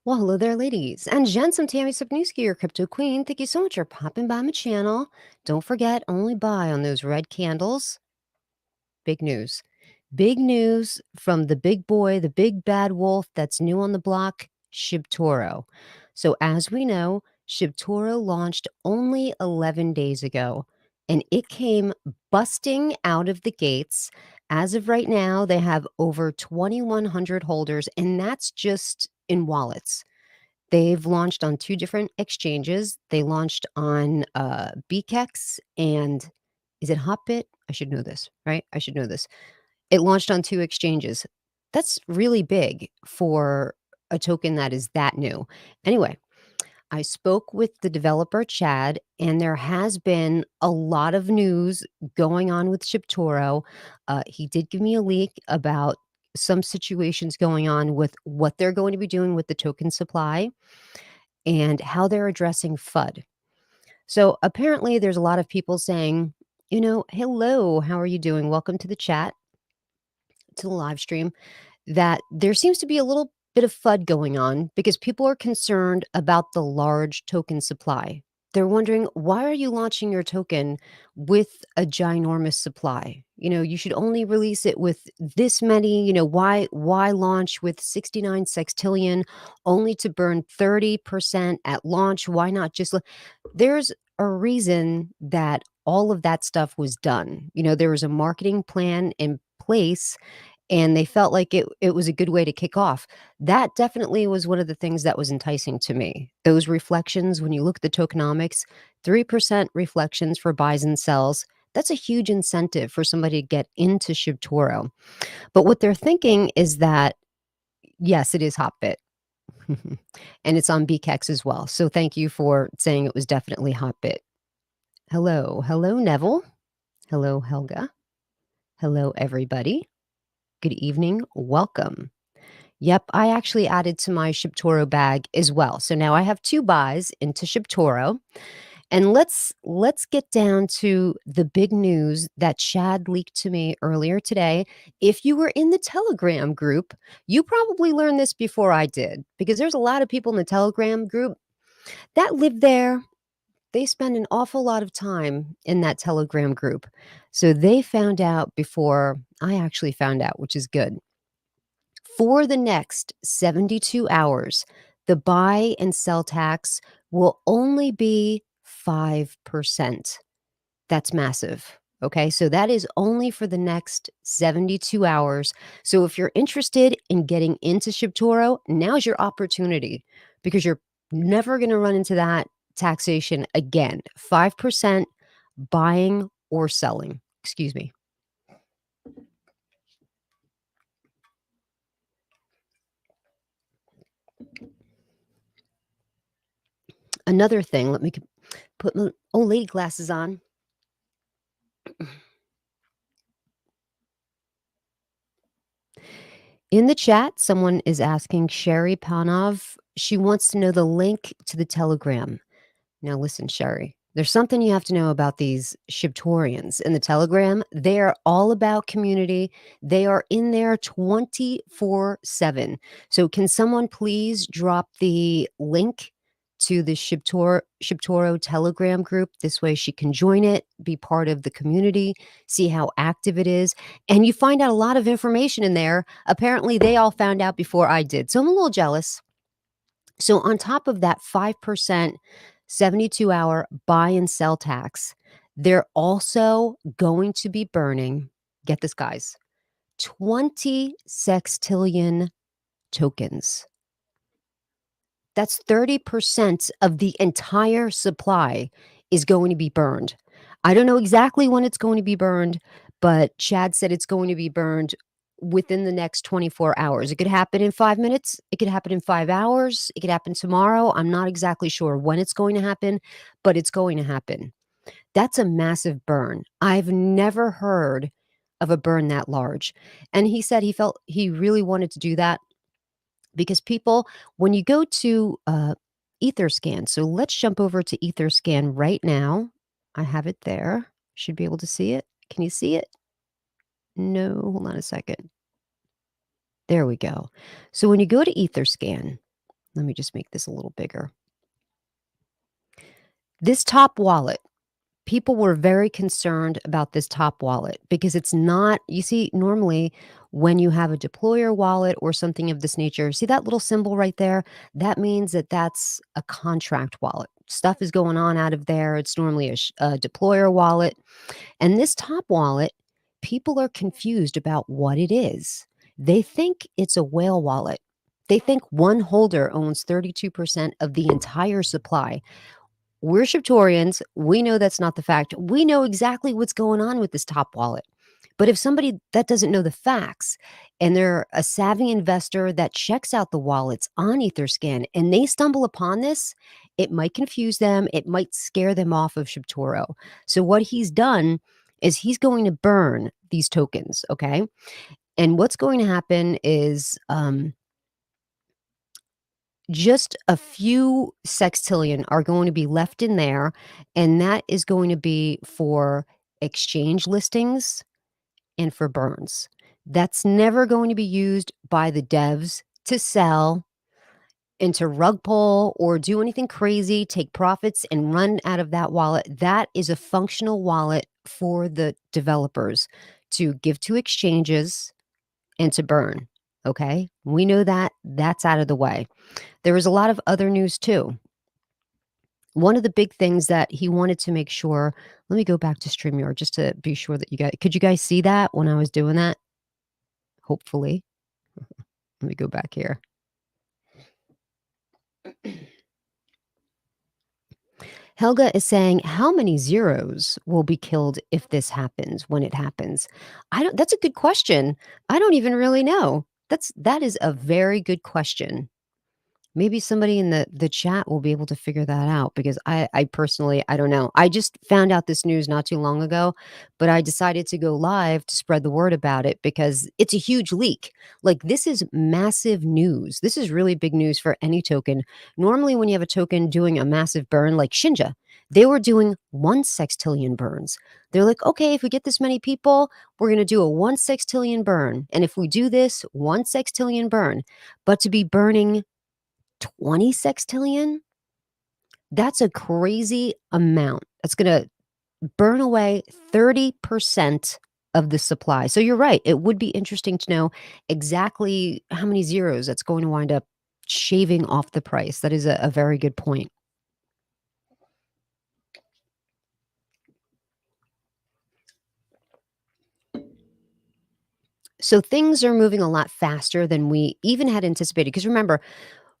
Well, hello there, ladies and gents. I'm Tammy Sapniewski, your crypto queen. Thank you so much for popping by my channel. Don't forget, only buy on those red candles. Big news. Big news from the big boy, the big bad wolf that's new on the block, ShibToro. So, as we know, ShibToro launched only 11 days ago, and it came busting out of the gates. As of right now, they have over 2,100 holders, and that's just in wallets. They've launched on 2 different exchanges. They launched on, BKEX and is it Hotbit? I should know this, right? I should know this. It launched on 2 exchanges. That's really big for a token that is that new. Anyway, I spoke with the developer, Chad, and there has been a lot of news going on with ShibToro. He did give me a leak about some situations going on with what they're going to be doing with the token supply and how they're addressing FUD. So apparently, there's a lot of people saying, hello, how are you doing? Welcome to the chat, to the live stream. That there seems to be a little bit of FUD going on because people are concerned about the large token supply. They're wondering, why are you launching your token with a ginormous supply? You should only release it with this many, why launch with 69 sextillion only to burn 30% at launch? Why not just there's a reason that all of that stuff was done. There was a marketing plan in place and they felt like it was a good way to kick off. That definitely was one of the things that was enticing to me. Those reflections, when you look at the tokenomics, 3% reflections for buys and sells, that's a huge incentive for somebody to get into ShibToro. But what they're thinking is that, yes, it is Hotbit. And it's on BKEX as well. So thank you for saying it was definitely Hotbit. Hello. Hello, Neville. Hello, Helga. Hello, everybody. Good evening. Welcome. Yep, I actually added to my ShibToro bag as well. So now I have 2 buys into ShibToro. And let's get down to the big news that Chad leaked to me earlier today. If you were in the Telegram group, you probably learned this before I did because there's a lot of people in the Telegram group that live there. They spend an awful lot of time in that Telegram group. So they found out before I actually found out, which is good. For the next 72 hours, the buy and sell tax will only be 5%. That's massive. Okay, so that is only for the next 72 hours. So if you're interested in getting into ShibToro, now's your opportunity because you're never going to run into that taxation again. 5% buying or selling. Excuse me. Another thing, let me put my old lady glasses on. In the chat, someone is asking Sherry Panov. She wants to know the link to the Telegram. Now, listen, Sherry, there's something you have to know about these Shibtorians in the Telegram. They are all about community. They are in there 24/7. So, can someone please drop the link to the ShibToro Telegram group? This way she can join it, be part of the community, see how active it is. And you find out a lot of information in there. Apparently, they all found out before I did. So, I'm a little jealous. So, on top of that 5% 72-hour buy and sell tax, they're also going to be burning, get this, guys, 20 sextillion tokens. That's 30% of the entire supply is going to be burned. I don't know exactly when it's going to be burned, but Chad said it's going to be burned within the next 24 hours. It could happen in 5 minutes. It could happen in 5 hours. It could happen tomorrow. I'm not exactly sure when it's going to happen, but it's going to happen. That's a massive burn. I've never heard of a burn that large. And he said he felt he really wanted to do that because people, when you go to Etherscan, so let's jump over to Etherscan right now. I have it there. Should be able to see it. Can you see it? No, hold on a second. There we go. So when you go to Etherscan, Let me just make this a little bigger. This top wallet, people were very concerned about this top wallet because it's not, you see, normally when you have a deployer wallet or something of this nature, see that little symbol right there? That means that that's a contract wallet. Stuff is going on out of there. It's normally a deployer wallet. And this top wallet, people are confused about what it is. They think it's a whale wallet. They think one holder owns 32% of the entire supply. We're Shibtorians. We know that's not the fact. We know exactly what's going on with this top wallet. But if somebody that doesn't know the facts and they're a savvy investor that checks out the wallets on Etherscan and they stumble upon this, it might confuse them. It might scare them off of ShibToro. So what he's done is he's going to burn these tokens. Okay. And what's going to happen is just a few sextillion are going to be left in there, and that is going to be for exchange listings and for burns. That's never going to be used by the devs to sell into rug pull or do anything crazy, take profits and run out of that wallet. That is a functional wallet for the developers to give to exchanges and to burn. Okay. We know that that's out of the way. There was a lot of other news too. One of the big things that he wanted to make sure, let me go back to StreamYard just to be sure that could you guys see that when I was doing that? Hopefully. Let me go back here. Helga is saying, how many zeros will be killed if this happens, when it happens? That's a good question. I don't even really know. That is a very good question. Maybe somebody in the chat will be able to figure that out because I personally, I don't know. I just found out this news not too long ago, but I decided to go live to spread the word about it because it's a huge leak. Like, this is massive news. This is really big news for any token. Normally, when you have a token doing a massive burn like Shinja, they were doing 1 sextillion burns. They're like, okay, if we get this many people, we're going to do a 1 sextillion burn. And if we do this, 1 sextillion burn. But to be burning 20 sextillion? That's a crazy amount. That's going to burn away 30% of the supply. So you're right. It would be interesting to know exactly how many zeros that's going to wind up shaving off the price. That is a very good point. So things are moving a lot faster than we even had anticipated. Because remember,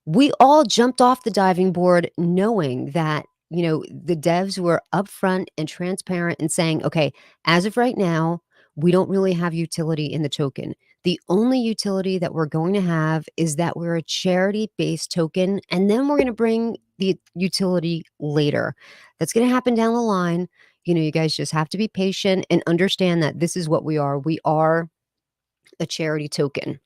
we all jumped off the diving board knowing that, the devs were upfront and transparent and saying, okay, as of right now, we don't really have utility in the token. The only utility that we're going to have is that we're a charity based token, and then we're going to bring the utility later. That's going to happen down the line. You guys just have to be patient and understand that this is what we are. We are a charity token.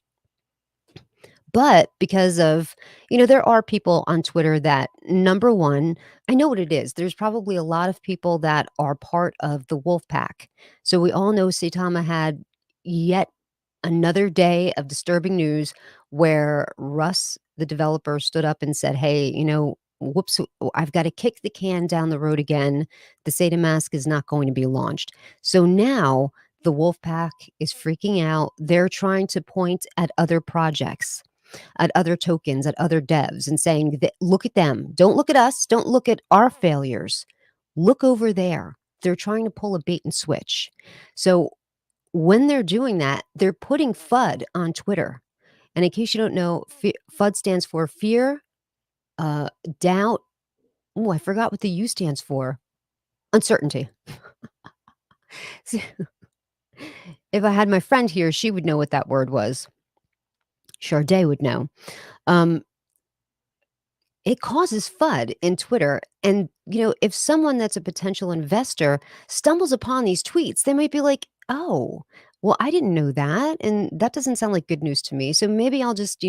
But because of, there are people on Twitter that, number one, I know what it is. There's probably a lot of people that are part of the wolf pack. So we all know Saitama had yet another day of disturbing news where Russ, the developer, stood up and said, hey, whoops, I've got to kick the can down the road again. The Sata Mask is not going to be launched. So now the wolf pack is freaking out. They're trying to point at other projects, at other tokens, at other devs, and saying that, look at them. Don't look at us. Don't look at our failures. Look over there. They're trying to pull a bait and switch. So when they're doing that, they're putting FUD on Twitter. And in case you don't know, FUD stands for fear, doubt. Oh, I forgot what the U stands for. Uncertainty. If I had my friend here, she would know what that word was. Charday would know. It causes FUD in Twitter. And, if someone that's a potential investor stumbles upon these tweets, they might be like, oh, well, I didn't know that. And that doesn't sound like good news to me. So maybe I'll just,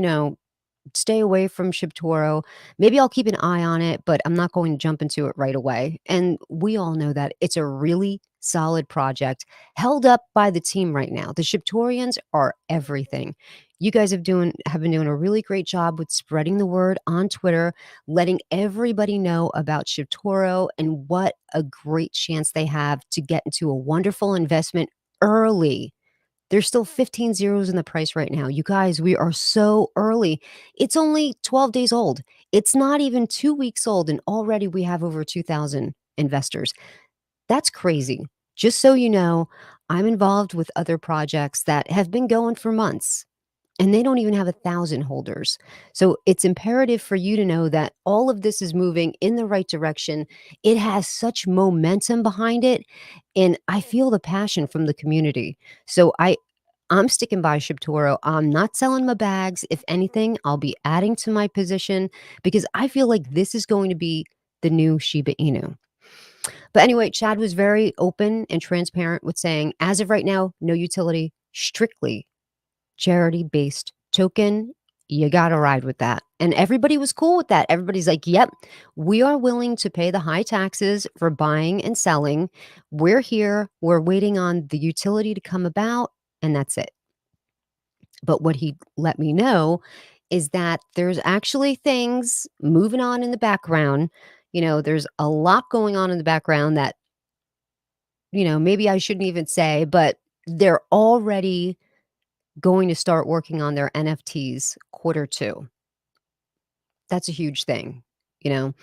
stay away from ShibToro. Maybe I'll keep an eye on it, but I'm not going to jump into it right away. And we all know that it's a really solid project held up by the team right now. The ShibTorians are everything. You guys have been doing a really great job with spreading the word on Twitter, letting everybody know about ShibToro and what a great chance they have to get into a wonderful investment early. There's still 15 zeros in the price right now. You guys, we are so early. It's only 12 days old. It's not even 2 weeks old, and already we have over 2,000 investors. That's crazy. Just so you know, I'm involved with other projects that have been going for months, and they don't even have 1,000 holders. So it's imperative for you to know that all of this is moving in the right direction. It has such momentum behind it, and I feel the passion from the community. So I'm sticking by ShibToro. I'm not selling my bags. If anything, I'll be adding to my position because I feel like this is going to be the new Shiba Inu. But anyway, Chad was very open and transparent with saying, as of right now, no utility, strictly charity-based token. You gotta ride with that. And everybody was cool with that. Everybody's like, "Yep, we are willing to pay the high taxes for buying and selling. We're here. We're waiting on the utility to come about, and that's it." But what he let me know is that there's actually things moving on in the background. There's a lot going on in the background that, maybe I shouldn't even say, but they're already going to start working on their NFTs quarter 2. That's a huge thing, you know?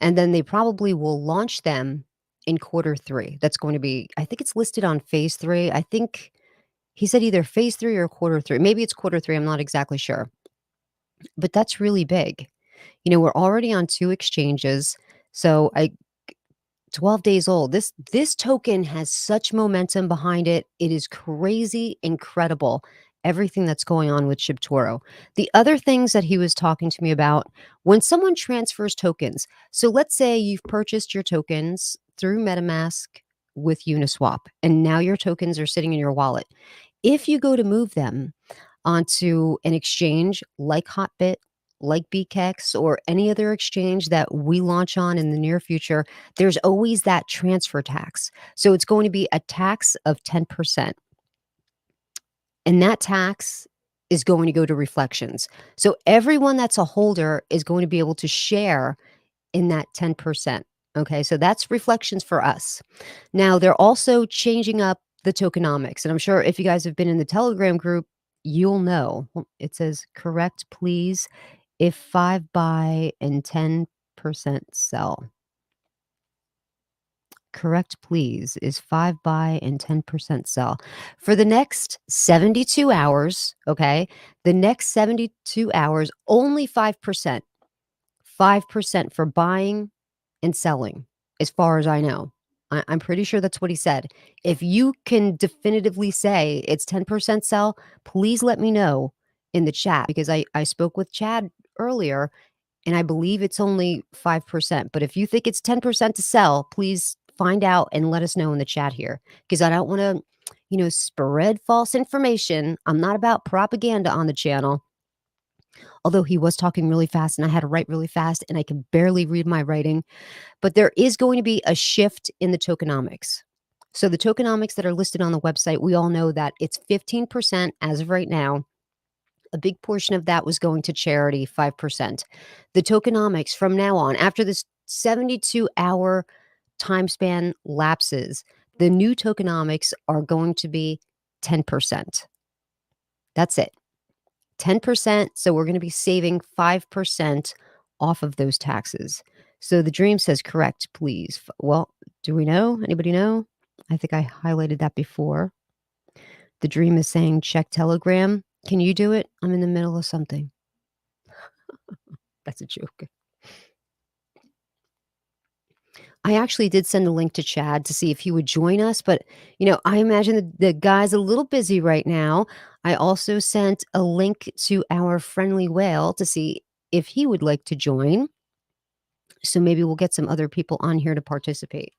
And then they probably will launch them in quarter 3. That's going to be, I think it's listed on phase 3. I think he said either phase 3 or quarter 3. Maybe it's quarter 3, I'm not exactly sure. But that's really big. We're already on 2 exchanges. So I 12 days old. This token has such momentum behind it. It is crazy incredible, everything that's going on with ShibToro. The other things that he was talking to me about, when someone transfers tokens, so let's say you've purchased your tokens through MetaMask with Uniswap, and now your tokens are sitting in your wallet. If you go to move them onto an exchange like Hotbit, like BKEX, or any other exchange that we launch on in the near future, there's always that transfer tax. So it's going to be a tax of 10%. And that tax is going to go to Reflections. So everyone that's a holder is going to be able to share in that 10%. Okay, so that's Reflections for us. Now, they're also changing up the tokenomics. And I'm sure if you guys have been in the Telegram group, you'll know. Well, it says, correct, please, if 5 buy and 10% sell. Correct, please, is 5 buy and 10% sell. For the next 72 hours, okay, the next 72 hours, only 5%. 5% for buying and selling, as far as I know. I'm pretty sure that's what he said. If you can definitively say it's 10% sell, please let me know in the chat because I spoke with Chad earlier and I believe it's only 5%. But if you think it's 10% to sell, please find out and let us know in the chat here because I don't want to, spread false information. I'm not about propaganda on the channel. Although he was talking really fast and I had to write really fast and I can barely read my writing. But there is going to be a shift in the tokenomics. So the tokenomics that are listed on the website, we all know that it's 15% as of right now. A big portion of that was going to charity, 5%. The tokenomics from now on, after this 72-hour time span lapses, the new tokenomics are going to be 10%. That's it. 10%. So we're going to be saving 5% off of those taxes. So the dream says, correct, please. Well, do we know? Anybody know? I think I highlighted that before. The dream is saying, check Telegram. Can you do it? I'm in the middle of something. That's a joke. I actually did send a link to Chad to see if he would join us, but I imagine the guy's a little busy right now. I also sent a link to our friendly whale to see if he would like to join. So maybe we'll get some other people on here to participate.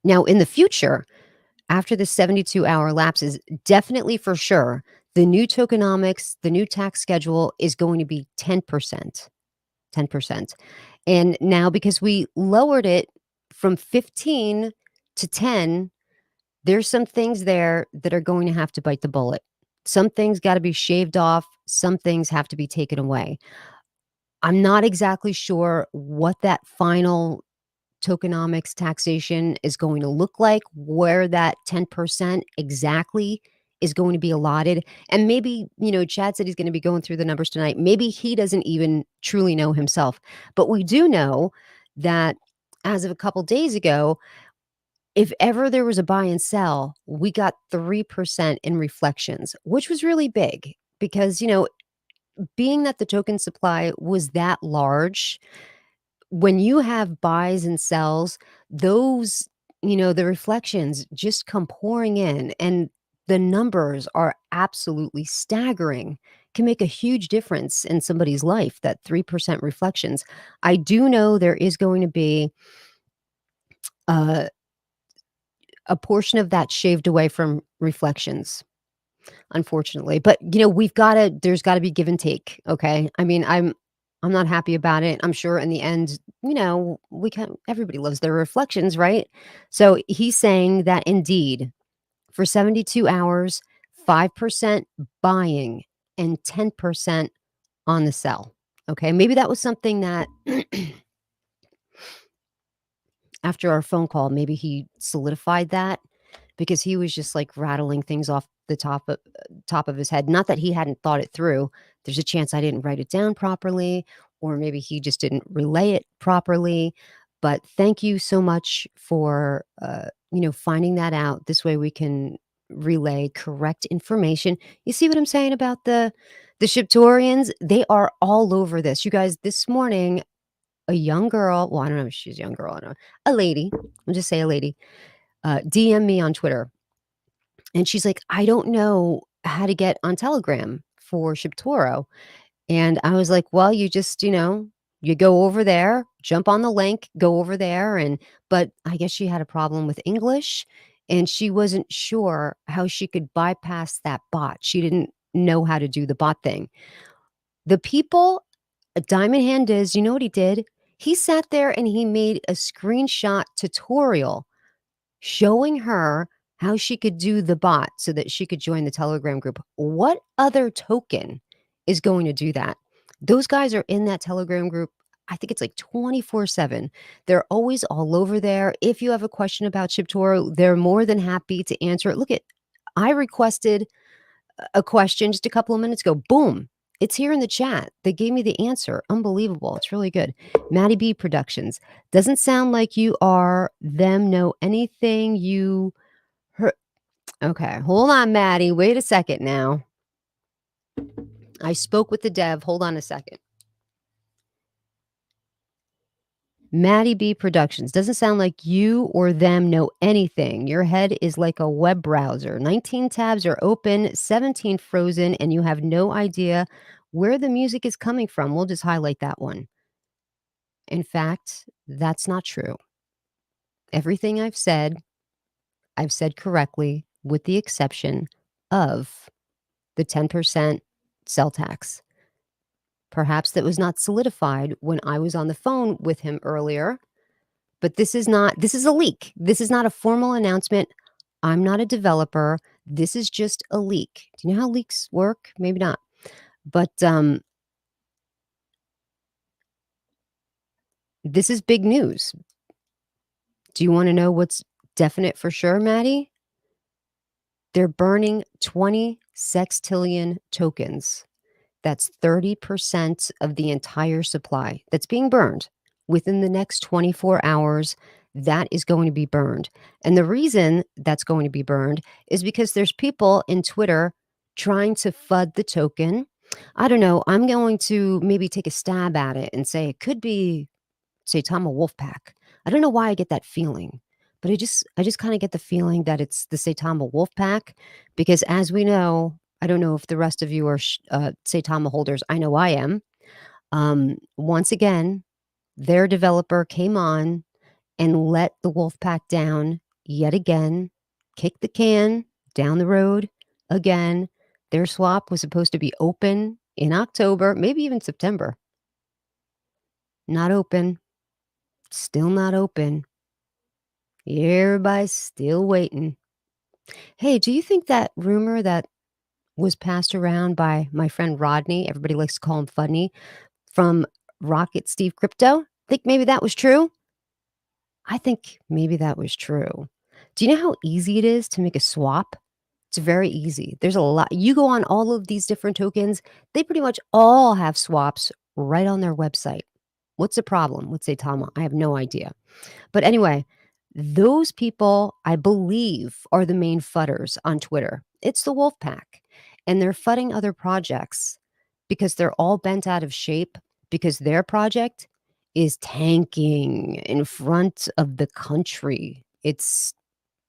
Now, in the future, after the 72-hour lapses, definitely for sure, the new tokenomics, the new tax schedule is going to be 10%. 10%. And now because we lowered it from 15 to 10, There's some things there that are going to have to bite the bullet. Some things gotta be shaved off, some things have to be taken away. I'm not exactly sure what that final tokenomics taxation is going to look like, where that 10% exactly is going to be allotted. And maybe, Chad said he's going to be going through the numbers tonight. Maybe he doesn't even truly know himself. But we do know that as of a couple days ago, if ever there was a buy and sell, we got 3% in reflections, which was really big because, being that the token supply was that large, when you have buys and sells, those, the reflections just come pouring in and the numbers are absolutely staggering. Can make a huge difference in somebody's life, that 3% reflections. I do know there is going to be uh, a portion of that shaved away from reflections, unfortunately. But, there's gotta be give and take, okay? I mean, I'm not happy about it. I'm sure in the end, we can everybody loves their reflections, right? So, he's saying that indeed, for 72 hours, 5% buying and 10% on the sell, okay? Maybe that was something that after our phone call, maybe he solidified that because he was just, like, rattling things off the top of his head. Not that he hadn't thought it through. There's a chance I didn't write it down properly, or maybe he just didn't relay it properly. But thank you so much for, finding that out. This way we can relay correct information. You see what I'm saying about the ShibTorians? They are all over this. You guys, this morning, a young girl, well, I don't know if she's a young girl, I don't know, a lady, I'll just say a lady, DM me on Twitter, and she's like, "I don't know how to get on Telegram for ShibToro." And I was like, "Well, you just, you go over there, jump on the link, go over there," but I guess she had a problem with English, and she wasn't sure how she could bypass that bot. She didn't know how to do the bot thing. The people Diamond Hand is, you know what he did? He sat there and he made a screenshot tutorial showing her how she could do the bot so that she could join the Telegram group. What other token is going to do that? Those guys are in that Telegram group. I think it's like 24/7. They're always all over there. If you have a question about ShibToro, they're more than happy to answer it. Look at I requested a question just a couple of minutes ago. Boom. It's here in the chat. They gave me the answer. Unbelievable. It's really good. Maddie B Productions. Doesn't sound like you are them know anything you heard. Okay. Hold on, Maddie. Wait a second now. I spoke with the dev. Hold on a second. Maddie B Productions. Doesn't sound like you or them know anything. Your head is like a web browser. 19 tabs are open, 17 frozen, and you have no idea where the music is coming from. We'll just highlight that one. In fact, that's not true. Everything I've said correctly, with the exception of the 10% sell tax. Perhaps that was not solidified when I was on the phone with him earlier. But this is a leak. This is not a formal announcement. I'm not a developer. This is just a leak. Do you know how leaks work? Maybe not. But this is big news. Do you want to know what's definite for sure, Maddie? They're burning 20 sextillion tokens. That's 30% of the entire supply that's being burned within the next 24 hours. That is going to be burned. And the reason that's going to be burned is because there's people in Twitter trying to FUD the token. I don't know. I'm going to maybe take a stab at it and say it could be Saitama Wolfpack. I don't know why I get that feeling, but I just kind of get the feeling that it's the Saitama Wolfpack because as we know, I don't know if the rest of you are Saitama holders. I know I am. Once again, their developer came on and let the Wolfpack down yet again, kicked the can down the road again. Their swap was supposed to be open in October, maybe even September. Not open. Still not open. Everybody's still waiting. Hey, do you think that rumor that was passed around by my friend Rodney, everybody likes to call him Funny, from Rocket Steve Crypto, think maybe that was true? I think maybe that was true. Do you know how easy it is to make a swap? It's very easy. There's a lot. You go on all of these different tokens, they pretty much all have swaps right on their website. What's the problem with Saitama? I have no idea. But anyway, those people, I believe, are the main fudders on Twitter. It's the wolf pack, and they're fudding other projects because they're all bent out of shape because their project is tanking in front of the country. It's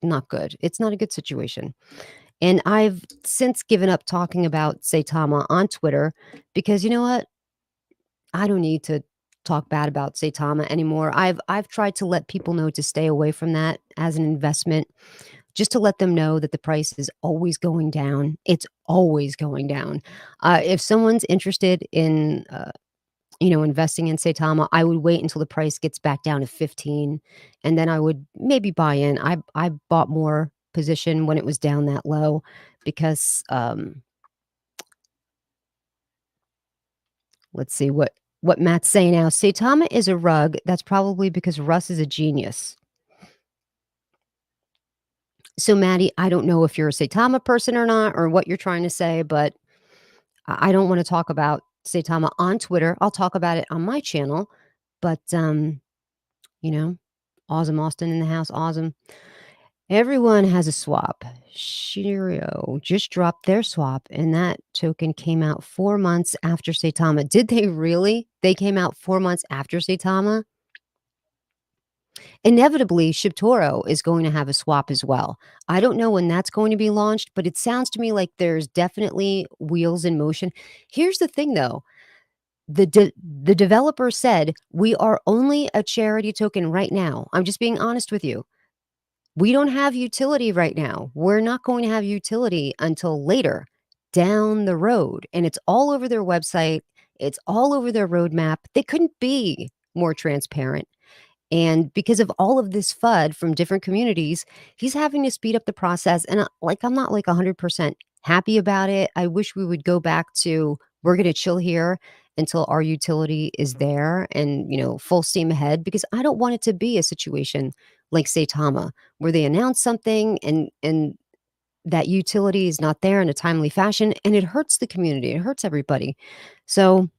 not good. It's not a good situation. And I've since given up talking about Saitama on Twitter because you know what? I don't need to talk bad about Saitama anymore. I've tried to let people know to stay away from that as an investment, just to let them know that the price is always going down. It's always going down. If someone's interested in, investing in Saitama, I would wait until the price gets back down to 15, and then I would maybe buy in. I bought more position when it was down that low because let's see what Matt's saying now. Saitama is a rug. That's probably because Russ is a genius. So, Maddie, I don't know if you're a Saitama person or not, or what you're trying to say, but I don't want to talk about Saitama on Twitter. I'll talk about it on my channel. But you know, awesome Austin in the house, awesome. Everyone has a swap. Shirio just dropped their swap, and that token came out 4 months after Saitama. Did they really? They came out 4 months after Saitama? Inevitably, ShibToro is going to have a swap as well. I don't know when that's going to be launched, but it sounds to me like there's definitely wheels in motion. Here's the thing, though. The developer said, "We are only a charity token right now." I'm just being honest with you. We don't have utility right now. We're not going to have utility until later down the road. And it's all over their website. It's all over their roadmap. They couldn't be more transparent. And because of all of this FUD from different communities, he's having to speed up the process. And I'm not like 100% happy about it. I wish we would go back to we're going to chill here until our utility is there and, full steam ahead because I don't want it to be a situation like Saitama where they announce something and that utility is not there in a timely fashion and it hurts the community. It hurts everybody. So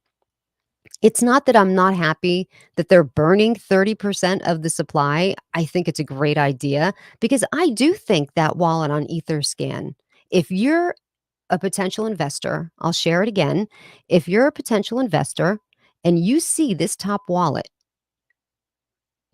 it's not that I'm not happy that they're burning 30% of the supply. I think it's a great idea because I do think that wallet on Etherscan, if you're a potential investor, I'll share it again. If you're a potential investor and you see this top wallet,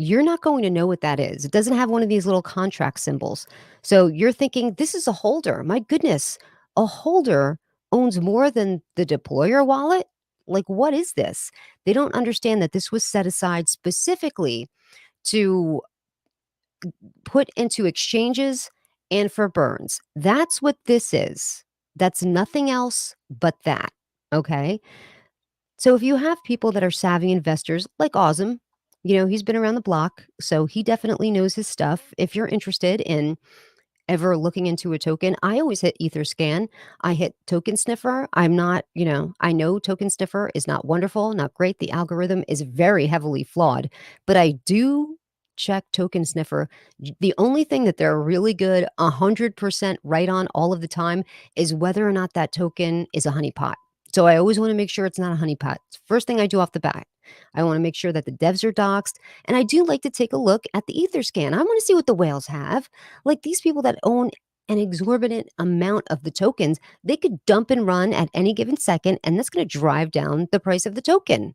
you're not going to know what that is. It doesn't have one of these little contract symbols. So you're thinking, this is a holder. My goodness, a holder owns more than the deployer wallet? Like, what is this? They don't understand that this was set aside specifically to put into exchanges and for burns. That's what this is. That's nothing else but that. Okay. So if you have people that are savvy investors like Osm, he's been around the block, so he definitely knows his stuff. If you're interested in ever looking into a token, I always hit Etherscan. I hit Token Sniffer. I'm not, I know Token Sniffer is not wonderful, not great. The algorithm is very heavily flawed, but I do check Token Sniffer. The only thing that they're really good, 100% right on all of the time, is whether or not that token is a honeypot. So I always want to make sure it's not a honeypot. First thing I do off the bat, I want to make sure that the devs are doxed. And I do like to take a look at the Etherscan. I want to see what the whales have. Like these people that own an exorbitant amount of the tokens, they could dump and run at any given second, and that's going to drive down the price of the token.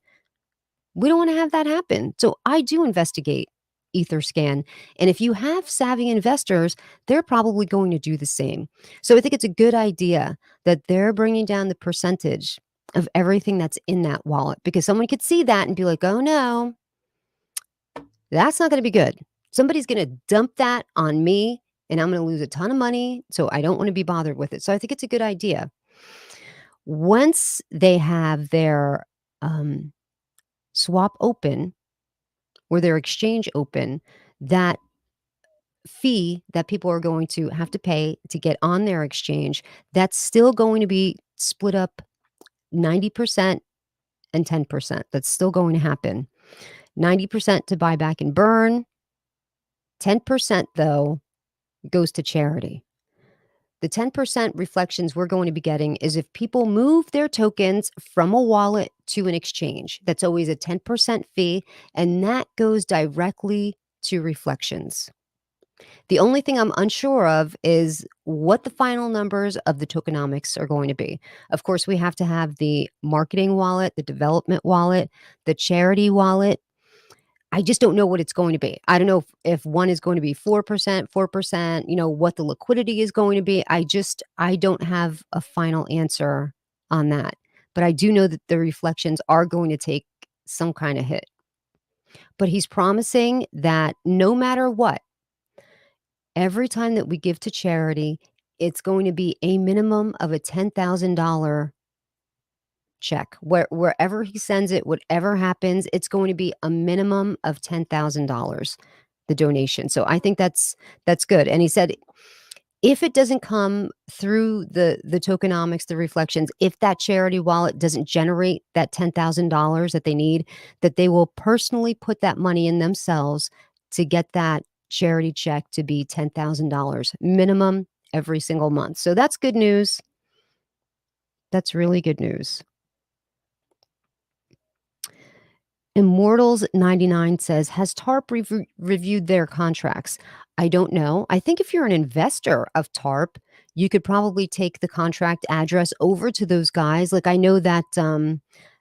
We don't want to have that happen. So I do investigate Etherscan. And if you have savvy investors, they're probably going to do the same. So I think it's a good idea that they're bringing down the percentage of everything that's in that wallet because someone could see that and be like, oh no, that's not going to be good. Somebody's going to dump that on me and I'm going to lose a ton of money. So I don't want to be bothered with it. So I think it's a good idea. Once they have their swap open or their exchange open, that fee that people are going to have to pay to get on their exchange, that's still going to be split up 90% and 10%. That's still going to happen. 90% to buy back and burn. 10%, though, goes to charity. The 10% reflections we're going to be getting is if people move their tokens from a wallet to an exchange. That's always a 10% fee, and that goes directly to reflections. The only thing I'm unsure of is what the final numbers of the tokenomics are going to be. Of course, we have to have the marketing wallet, the development wallet, the charity wallet. I just don't know what it's going to be. I don't know if one is going to be 4%, what the liquidity is going to be. I don't have a final answer on that. But I do know that the reflections are going to take some kind of hit. But he's promising that no matter what, every time that we give to charity, it's going to be a minimum of a $10,000 check. Wherever he sends it, whatever happens, it's going to be a minimum of $10,000, the donation. So I think that's good. And he said if it doesn't come through the tokenomics, the reflections, if that charity wallet doesn't generate that $10,000 that they need, that they will personally put that money in themselves to get that charity check to be $10,000 minimum every single month. So that's good news. That's really good news. Immortals 99 says, has TARP reviewed their contracts? I don't know. I think if you're an investor of TARP, you could probably take the contract address over to those guys. Like I know that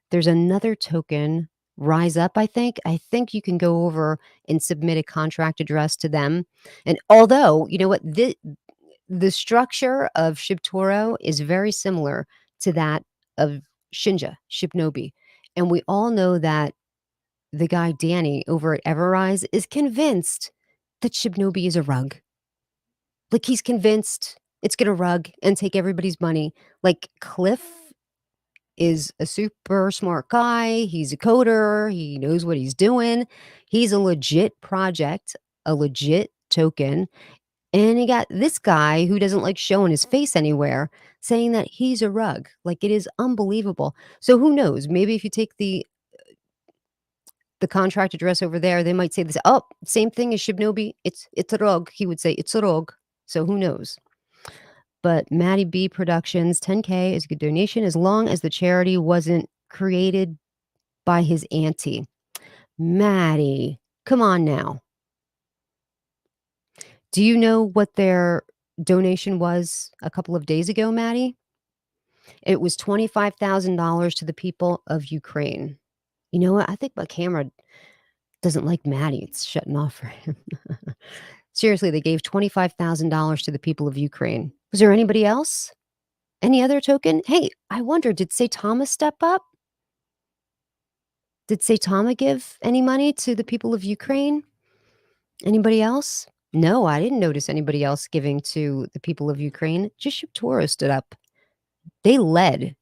there's another token, Rise Up, I think. I think you can go over and submit a contract address to them. And although, you know what, the structure of ShibToro is very similar to that of Shinja, Shibnobi. And we all know that the guy Danny over at Everrise is convinced that Shibnobi is a rug. Like he's convinced it's gonna rug and take everybody's money. Like Cliff is a super smart guy. He's a coder. He knows what he's doing. He's a legit project, a legit token. And you got this guy who doesn't like showing his face anywhere saying that he's a rug. Like it is unbelievable. So who knows? Maybe if you take the contract address over there, they might say this, oh, same thing as Shibnobi. It's a rogue. He would say it's a rogue. So who knows? But Maddie B Productions, 10K is a good donation as long as the charity wasn't created by his auntie. Maddie, come on now. Do you know what their donation was a couple of days ago, Maddie? It was $25,000 to the people of Ukraine. You know what? I think my camera doesn't like Maddie. It's shutting off for him. Seriously, they gave $25,000 to the people of Ukraine. Was there anybody else? Any other token? Hey, I wonder, did Saitama step up? Did Saitama give any money to the people of Ukraine? Anybody else? No, I didn't notice anybody else giving to the people of Ukraine. Just ShibToro stood up. They led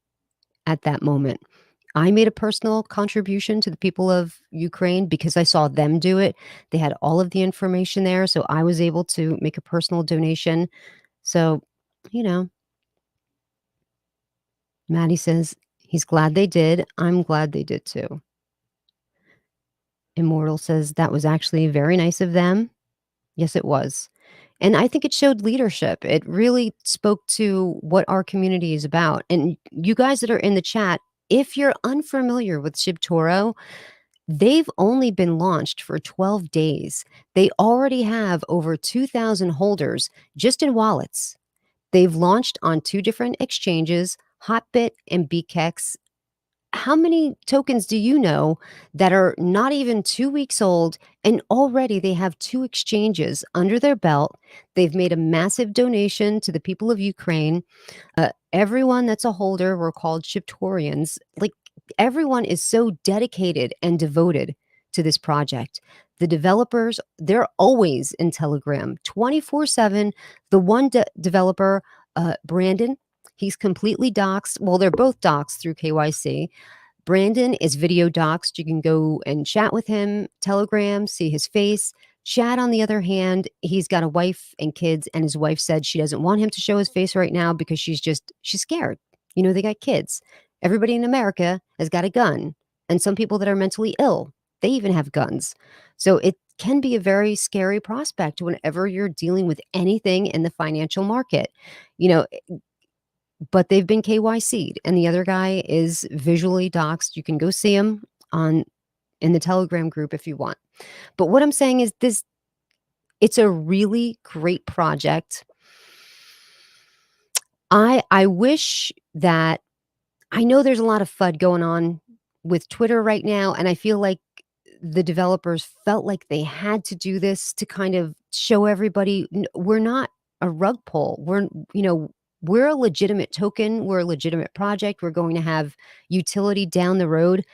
at that moment. I made a personal contribution to the people of Ukraine because I saw them do it. They had all of the information there, so I was able to make a personal donation. So, Maddie says he's glad they did. I'm glad they did too. Immortal says that was actually very nice of them. Yes, it was. And I think it showed leadership. It really spoke to what our community is about. And you guys that are in the chat, if you're unfamiliar with ShibToro, they've only been launched for 12 days. They already have over 2,000 holders just in wallets. They've launched on 2 different exchanges, Hotbit and BKEX. How many tokens do you know that are not even 2 weeks old and already they have 2 exchanges under their belt? They've made a massive donation to the people of Ukraine. Everyone that's a holder were called ShibTorians. Like everyone is so dedicated and devoted to this project. The developers, they're always in Telegram 24/7. The one developer, Brandon, he's completely doxxed. Well, they're both doxxed through KYC. Brandon is video doxxed. You can go and chat with him, Telegram, see his face. Chad, on the other hand, he's got a wife and kids, and his wife said she doesn't want him to show his face right now because she's scared. They got kids. Everybody in America has got a gun, and some people that are mentally ill, they even have guns. So it can be a very scary prospect whenever you're dealing with anything in the financial market. You know, but they've been KYC'd, and the other guy is visually doxxed. You can go see him on in the Telegram group if you want. But what I'm saying is this it's a really great project. I wish that I know there's a lot of FUD going on with Twitter right now, and I feel like the developers felt like they had to do this to kind of show everybody we're not a rug pull. We're a legitimate token, we're a legitimate project, we're going to have utility down the road.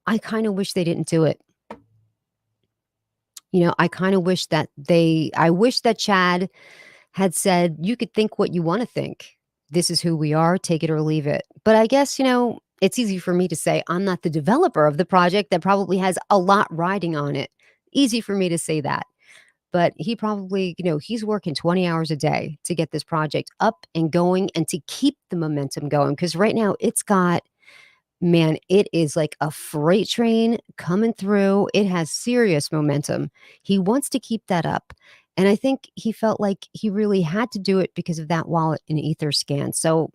I kind of wish they didn't do it. I kind of wish that I wish that Chad had said, "You could think what you wanna think. This is who we are, take it or leave it." But I guess, it's easy for me to say, I'm not the developer of the project that probably has a lot riding on it. Easy for me to say that. But he probably, he's working 20 hours a day to get this project up and going and to keep the momentum going. Because right now man, it is like a freight train coming through. It has serious momentum. He wants to keep that up. And I think he felt like he really had to do it because of that wallet and Etherscan. So,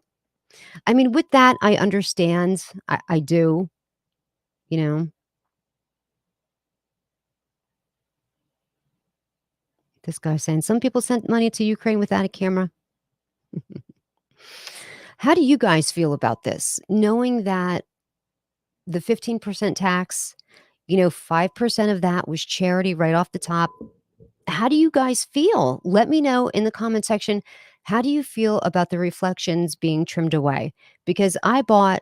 I mean, with that, I understand. I do, you know, this guy saying some people sent money to Ukraine without a camera. How do you guys feel about this? Knowing that the 15% tax, 5% of that was charity right off the top. How do you guys feel? Let me know in the comment section. How do you feel about the reflections being trimmed away? Because I bought,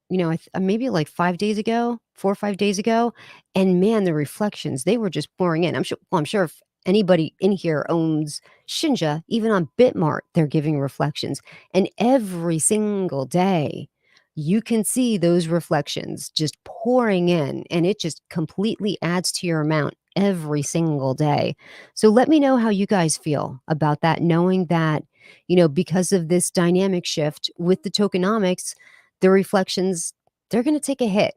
maybe like 5 days ago, 4 or 5 days ago, and man, the reflections, they were just pouring in. I'm sure if anybody in here owns Shinja, even on Bitmart, they're giving reflections. And every single day, you can see those reflections just pouring in, and it just completely adds to your amount every single day. So let me know how you guys feel about that, knowing that, because of this dynamic shift with the tokenomics, the reflections, they're going to take a hit.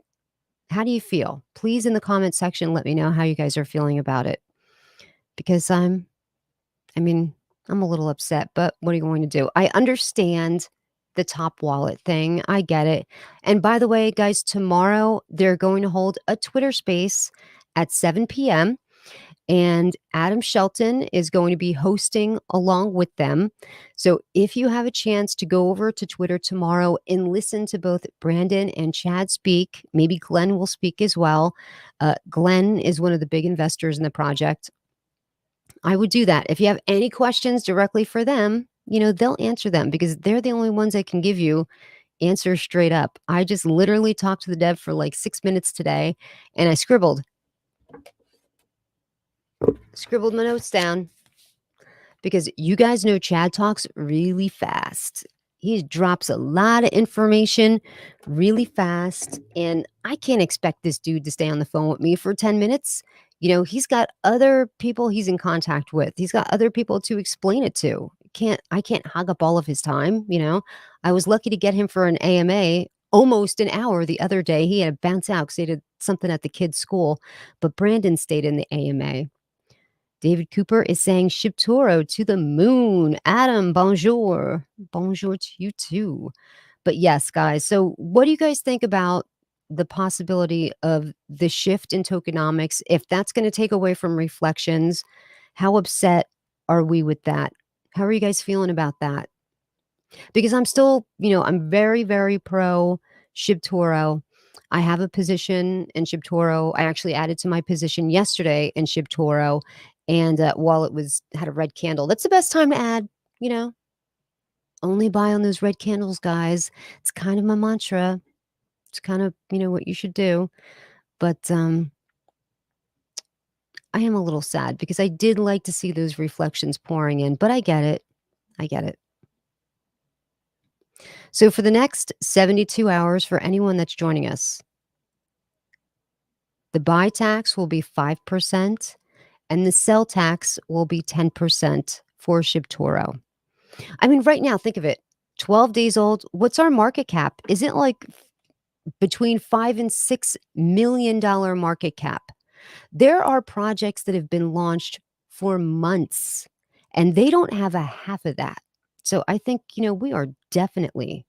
How do you feel? Please, in the comment section, let me know how you guys are feeling about it. Because I mean, I'm a little upset, but what are you going to do? I understand the top wallet thing. I get it. And by the way, guys, tomorrow they're going to hold a Twitter space at 7 p.m. And Adam Shelton is going to be hosting along with them. So if you have a chance to go over to Twitter tomorrow and listen to both Brandon and Chad speak, maybe Glenn will speak as well. Glenn is one of the big investors in the project. I would do that. If you have any questions directly for them, they'll answer them because they're the only ones that can give you answers straight up. I just literally talked to the dev for like 6 minutes today, and I scribbled my notes down because you guys know Chad talks really fast. He drops a lot of information really fast, and I can't expect this dude to stay on the phone with me for 10 minutes. He's got other people he's in contact with. He's got other people to explain it to. I can't hog up all of his time. I was lucky to get him for an AMA almost an hour the other day. He had to bounce out because he did something at the kids' school, but Brandon stayed in the AMA. David Cooper is saying ShibToro to the moon. Adam, bonjour. Bonjour to you too. But yes, guys. So what do you guys think about the possibility of the shift in tokenomics? If that's going to take away from reflections, how upset are we with that? How are you guys feeling about that? Because I'm still, I'm very, very pro ShibToro. I have a position in ShibToro. I actually added to my position yesterday in ShibToro. And while it had a red candle, that's the best time to add, you know, only buy on those red candles, guys. It's kind of my mantra. It's kind of, what you should do. But I am a little sad because I did like to see those reflections pouring in, but I get it. I get it. So for the next 72 hours, for anyone that's joining us, the buy tax will be 5%, and the sell tax will be 10% for ShibToro. I mean, right now, think of it. 12 days old. What's our market cap? Is it like between 5 and $6 million market cap? There are projects that have been launched for months and they don't have a half of that. So I think, we are definitely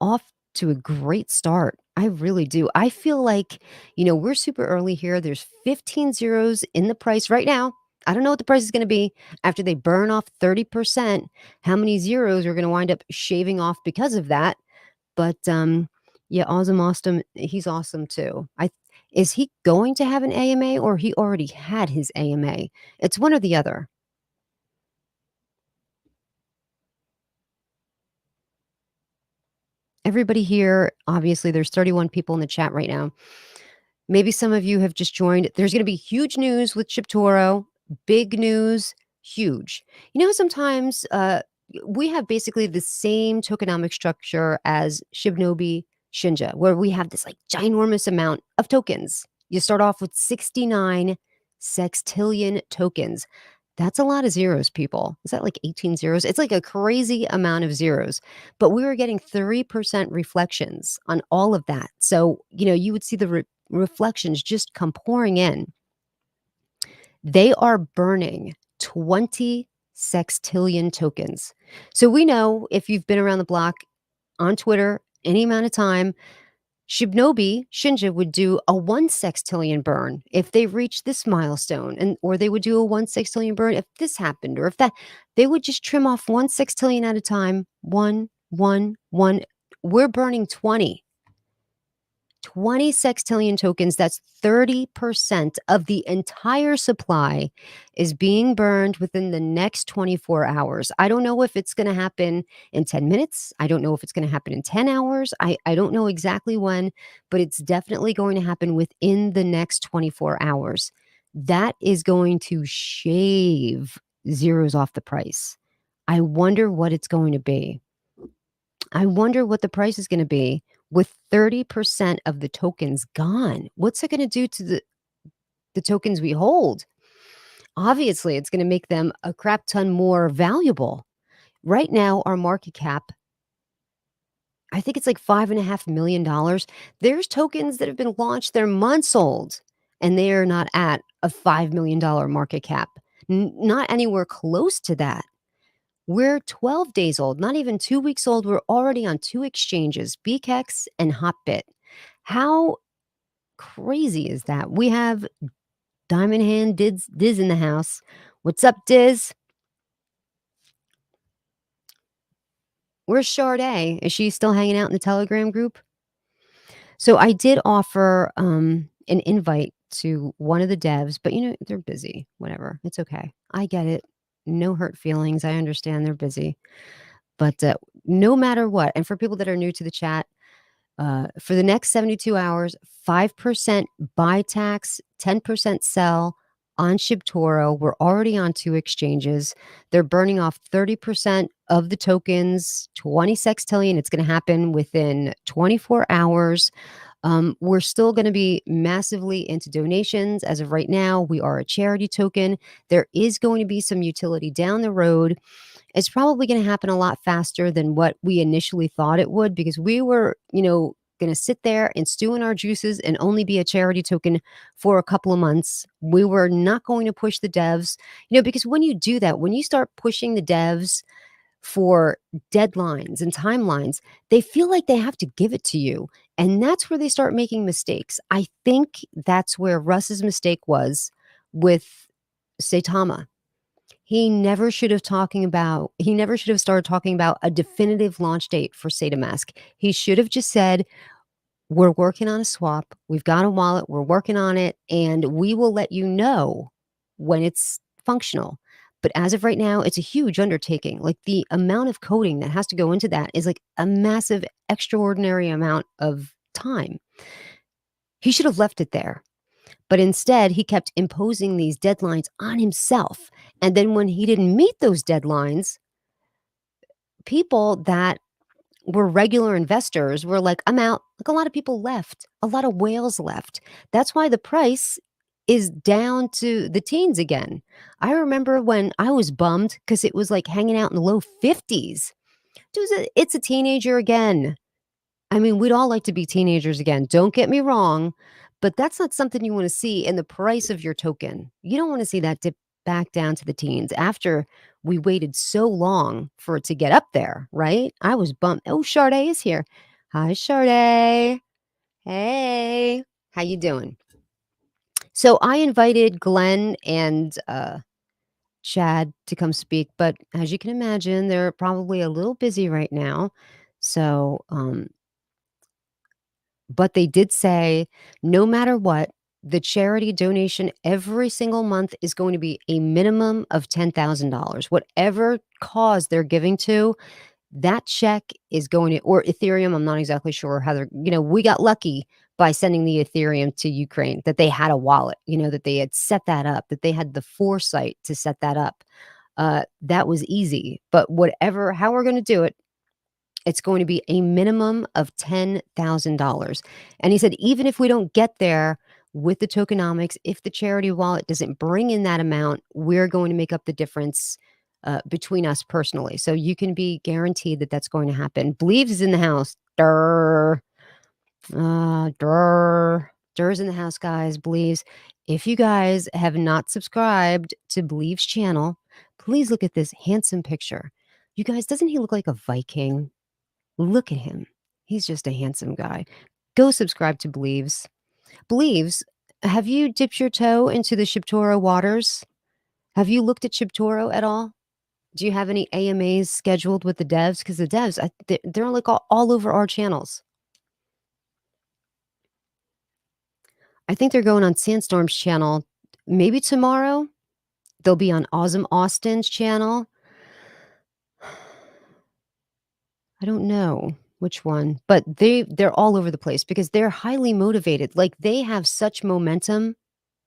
off to a great start. I really do. I feel like, we're super early here. There's 15 zeros in the price right now. I don't know what the price is going to be after they burn off 30%. How many zeros are going to wind up shaving off because of that? But yeah, Awesome Austin, he's awesome too. I Is he going to have an AMA or he already had his AMA? It's one or the other. Everybody here, obviously, there's 31 people in the chat right now. Maybe some of you have just joined. There's going to be huge news with ShibToro. Big news, huge. Sometimes we have basically the same tokenomic structure as Shibnobi Shinja, where we have this like ginormous amount of tokens. You start off with 69 sextillion tokens. That's a lot of zeros, people. Is that like 18 zeros? It's like a crazy amount of zeros. But we were getting 3% reflections on all of that. So, you would see the reflections just come pouring in. They are burning 20 sextillion tokens. So we know if you've been around the block on Twitter any amount of time, Shibnobi Shinja would do a 1 sextillion burn if they reached this milestone, or they would do a 1 sextillion burn if this happened, or if that. They would just trim off 1 sextillion at a time. One, one, one. We're burning 20 sextillion tokens. That's 30% of the entire supply is being burned within the next 24 hours. I don't know if it's going to happen in 10 minutes. I don't know if it's going to happen in 10 hours. I don't know exactly when, but it's definitely going to happen within the next 24 hours. That is going to shave zeros off the price. I wonder what it's going to be. I wonder what the price is going to be with 30% of the tokens gone. What's it going to do to the tokens we hold? Obviously, it's going to make them a crap ton more valuable. Right now, our market cap, I think it's like $5.5 million. There's tokens that have been launched, they're months old, and they are not at a $5 million market cap. Not anywhere close to that. We're 12 days old, not even 2 weeks old. We're already on two exchanges, BKEX and Hotbit. How crazy is that? We have Diamond Hand Diz in the house. What's up, Diz? Where's Sade? Is she still hanging out in the Telegram group? So I did offer an invite to one of the devs, but they're busy. Whatever. It's okay. I get it. No hurt feelings. I understand they're busy. But no matter what, and for people that are new to the chat, for the next 72 hours, 5% buy tax, 10% sell on ShibToro. We're already on two exchanges. They're burning off 30% of the tokens, 20 sextillion. It's going to happen within 24 hours. We're still going to be massively into donations. As of right now, we are a charity token. There is going to be some utility down the road. It's probably going to happen a lot faster than what we initially thought it would, because we were, going to sit there and stew in our juices and only be a charity token for a couple of months. We were not going to push the devs, because when you do that, when you start pushing the devs for deadlines and timelines, they feel like they have to give it to you. And that's where they start making mistakes. I think that's where Russ's mistake was with Saitama. He never should have started talking about a definitive launch date for SataMask. He should have just said, we're working on a swap. We've got a wallet. We're working on it. And we will let you know when it's functional. But as of right now, it's a huge undertaking. Like, the amount of coding that has to go into that is like a massive, extraordinary amount of time. He should have left it there. But instead, he kept imposing these deadlines on himself. And then when he didn't meet those deadlines, people that were regular investors were like, I'm out. Like, a lot of people left. A lot of whales left. That's why the price is down to the teens again. I remember when I was bummed because it was, like, hanging out in the low 50s. It's a teenager again. I mean, we'd all like to be teenagers again, don't get me wrong, but that's not something you wanna see in the price of your token. You don't wanna see that dip back down to the teens after we waited so long for it to get up there, right? I was bummed. Oh, Sade is here. Hi, Sade. Hey. How you doing? So I invited Glenn and, Chad to come speak, but as you can imagine, they're probably a little busy right now. So, but they did say no matter what, the charity donation every single month is going to be a minimum of $10,000. Whatever cause they're giving to, that check is going to, or Ethereum, I'm not exactly sure how they're, we got lucky by sending the Ethereum to Ukraine, that they had a wallet, that they had set that up, that they had the foresight to set that up. That was easy. But whatever, how we're going to do it, it's going to be a minimum of $10,000. And he said, even if we don't get there with the tokenomics, if the charity wallet doesn't bring in that amount, we're going to make up the difference between us personally. So you can be guaranteed that that's going to happen. Believes is in the house. Durr. Durr. Durr's in the house, guys. Believes. If you guys have not subscribed to Believe's channel, please look at this handsome picture. You guys, doesn't he look like a Viking? Look at him. He's just a handsome guy. Go subscribe to Believes. Believes, have you dipped your toe into the ShibToro waters? Have you looked at ShibToro at all? Do you have any AMAs scheduled with the devs? Because the devs, they're like all over our channels. I think they're going on Sandstorm's channel maybe tomorrow. They'll be on Awesome Austin's channel. I don't know which one, but they're all over the place because they're highly motivated. Like, they have such momentum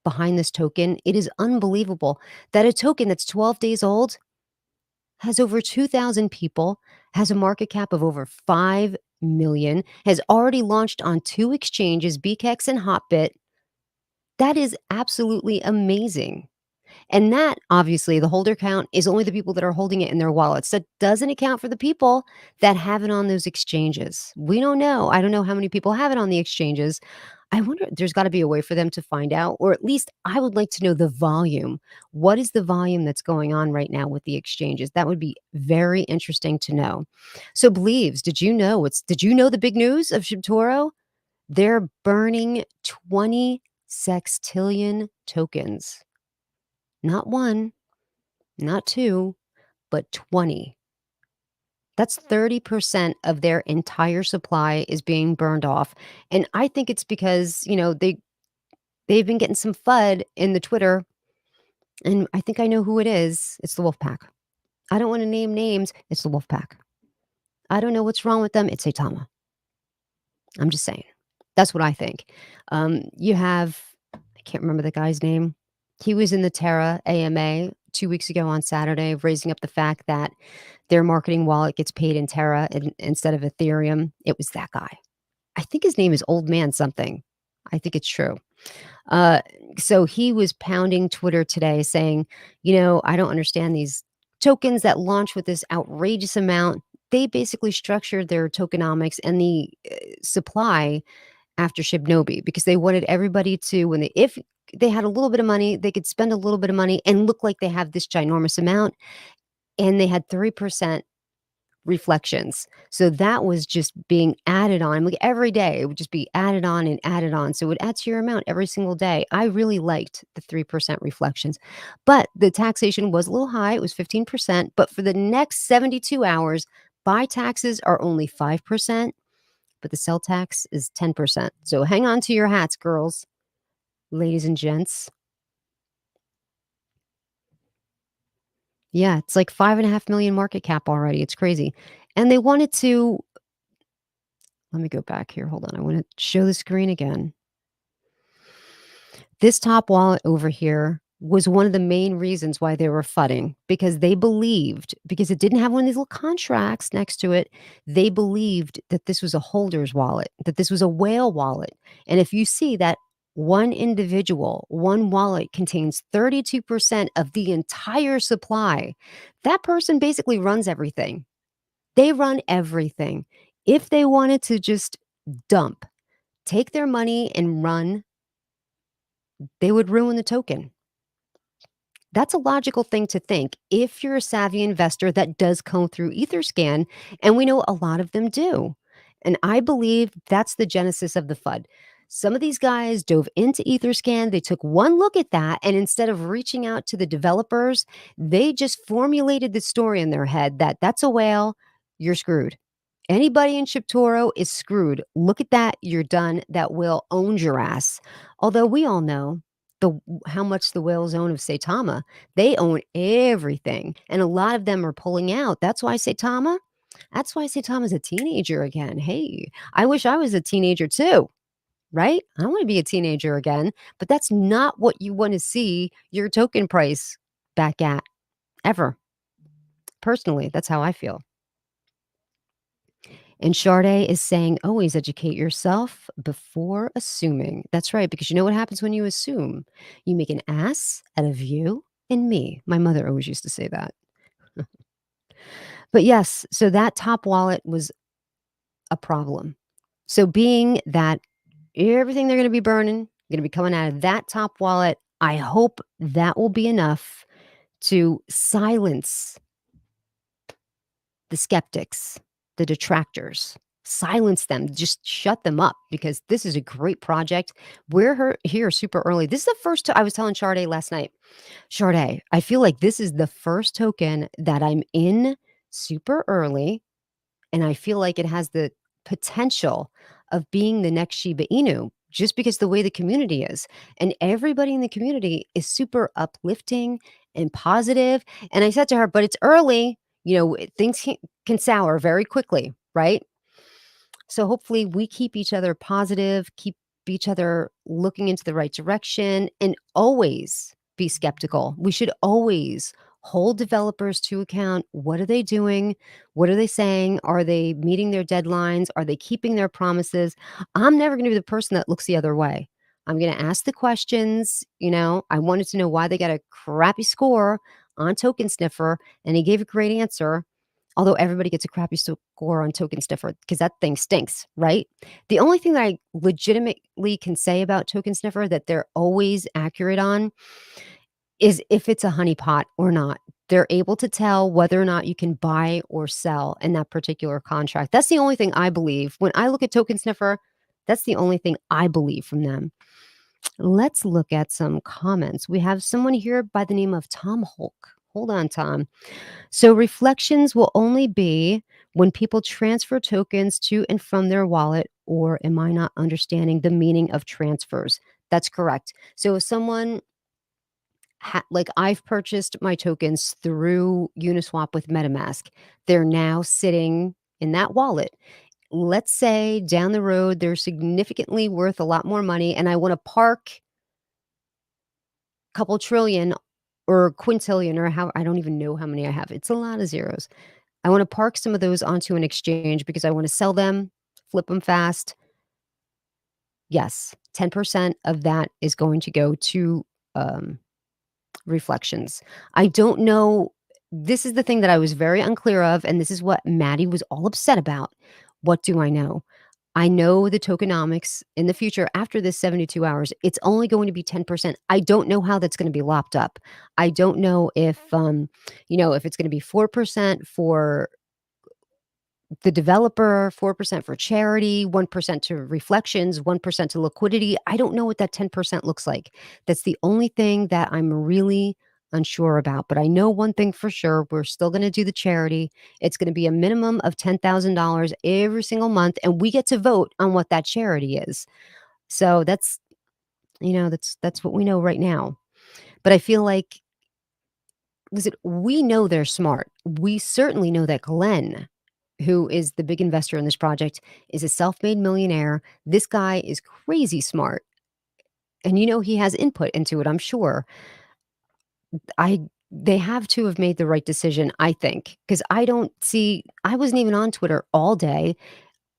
behind this token. It is unbelievable that a token that's 12 days old has over 2,000 people, has a market cap of over 5 million, has already launched on 2 exchanges, BKEX and Hotbit. That is absolutely amazing. And that, obviously, the holder count is only the people that are holding it in their wallets. That doesn't account for the people that have it on those exchanges. We don't know. I don't know how many people have it on the exchanges. I wonder, there's got to be a way for them to find out, or at least I would like to know the volume. What is the volume that's going on right now with the exchanges? That would be very interesting to know. So, Believes, did you know the big news of ShibToro? They're burning 20 sextillion tokens. Not 1, not 2, but 20. That's 30% of their entire supply is being burned off, and I think it's because, they've been getting some FUD in the Twitter, and I think I know who it is. It's the wolf pack. I don't wanna name names. It's the wolf pack. I don't know what's wrong with them. It's Saitama. I'm just saying. That's what I think. You have, I can't remember the guy's name. He was in the Terra AMA 2 weeks ago on Saturday, raising up the fact that their marketing wallet gets paid in Terra instead of Ethereum. It was that guy. I think his name is Old Man something. I think it's true. Uh, so he was pounding Twitter today saying, I don't understand these tokens that launch with this outrageous amount. They basically structured their tokenomics and the supply after Shibnobi because they wanted everybody to, if they had a little bit of money, they could spend a little bit of money and look like they have this ginormous amount. And they had 3% reflections. So that was just being added on. Like, every day, it would just be added on and added on. So it would add to your amount every single day. I really liked the 3% reflections. But the taxation was a little high. It was 15%. But for the next 72 hours, buy taxes are only 5%, but the sell tax is 10%. So hang on to your hats, girls, ladies and gents. Yeah, it's like 5.5 million market cap already. It's crazy. And they wanted to, let me go back here. Hold on. I want to show the screen again. This top wallet over here was one of the main reasons why they were fudding, because they believed, because it didn't have one of these little contracts next to it, they believed that this was a holder's wallet, that this was a whale wallet. And if you see that One individual, one wallet contains 32% of the entire supply. That person basically runs everything. They run everything. If they wanted to just dump, take their money and run, they would ruin the token. That's a logical thing to think if you're a savvy investor that does come through Etherscan, and we know a lot of them do. And I believe that's the genesis of the FUD. Some of these guys dove into Etherscan, they took one look at that, and instead of reaching out to the developers, they just formulated the story in their head that that's a whale, you're screwed. Anybody in ShibToro is screwed. Look at that, you're done. That whale owns your ass. Although we all know the how much the whales own of Saitama. They own everything, and a lot of them are pulling out. That's why Saitama's a teenager again. Hey, I wish I was a teenager too, right? I wanna be a teenager again, but that's not what you wanna see your token price back at, ever. Personally, that's how I feel. And Sade is saying, always educate yourself before assuming. That's right, because you know what happens when you assume? You make an ass out of you and me. My mother always used to say that. But yes, so that top wallet was a problem. So being that everything they're going to be burning, going to be coming out of that top wallet, I hope that will be enough to silence the skeptics, the detractors, silence them, just shut them up because this is a great project. Here super early. This is the first I was telling Sade last night. Sade, I feel like this is the first token that I'm in super early, and I feel like it has the potential of being the next Shiba Inu just because the way the community is. And everybody in the community is super uplifting and positive. And I said to her, but it's early, things can sour very quickly, right? So hopefully we keep each other positive, keep each other looking into the right direction, and always be skeptical. We should always hold developers to account. What are they doing? What are they saying? Are they meeting their deadlines? Are they keeping their promises? I'm never going to be the person that looks the other way. I'm going to ask the questions. I wanted to know why they got a crappy score on Token Sniffer, and he gave a great answer. Although everybody gets a crappy score on Token Sniffer because that thing stinks, right? The only thing that I legitimately can say about Token Sniffer that they're always accurate on is if it's a honeypot or not. They're able to tell whether or not you can buy or sell in that particular contract. That's the only thing I believe. When I look at Token Sniffer, that's the only thing I believe from them. Let's look at some comments. We have someone here by the name of Tom Hulk. Hold on, Tom. So reflections will only be when people transfer tokens to and from their wallet, or am I not understanding the meaning of transfers? That's correct. So if someone like I've purchased my tokens through Uniswap with MetaMask, they're now sitting in that wallet. Let's say down the road they're significantly worth a lot more money, and I want to park a couple trillion or quintillion or how I don't even know how many I have. It's a lot of zeros. I want to park some of those onto an exchange because I want to sell them, flip them fast. Yes, 10% of that is going to go to reflections. I don't know. This is the thing that I was very unclear of, and this is what Maddie was all upset about. What do I know? I know the tokenomics in the future after this 72 hours, it's only going to be 10%. I don't know how that's going to be lopped up. I don't know if it's going to be 4% for the developer, 4% for charity, 1% to reflections, 1% to liquidity. I don't know what that 10% looks like. That's the only thing that I'm really unsure about. But I know one thing for sure, we're still going to do the charity. It's going to be a minimum of $10,000 every single month, and we get to vote on what that charity is. So that's what we know right now. But I feel like listen, we know they're smart. We certainly know that Glenn, who is the big investor in this project, is a self-made millionaire. This guy is crazy smart. And he has input into it, I'm sure. They have to have made the right decision, I think, because I wasn't even on Twitter all day.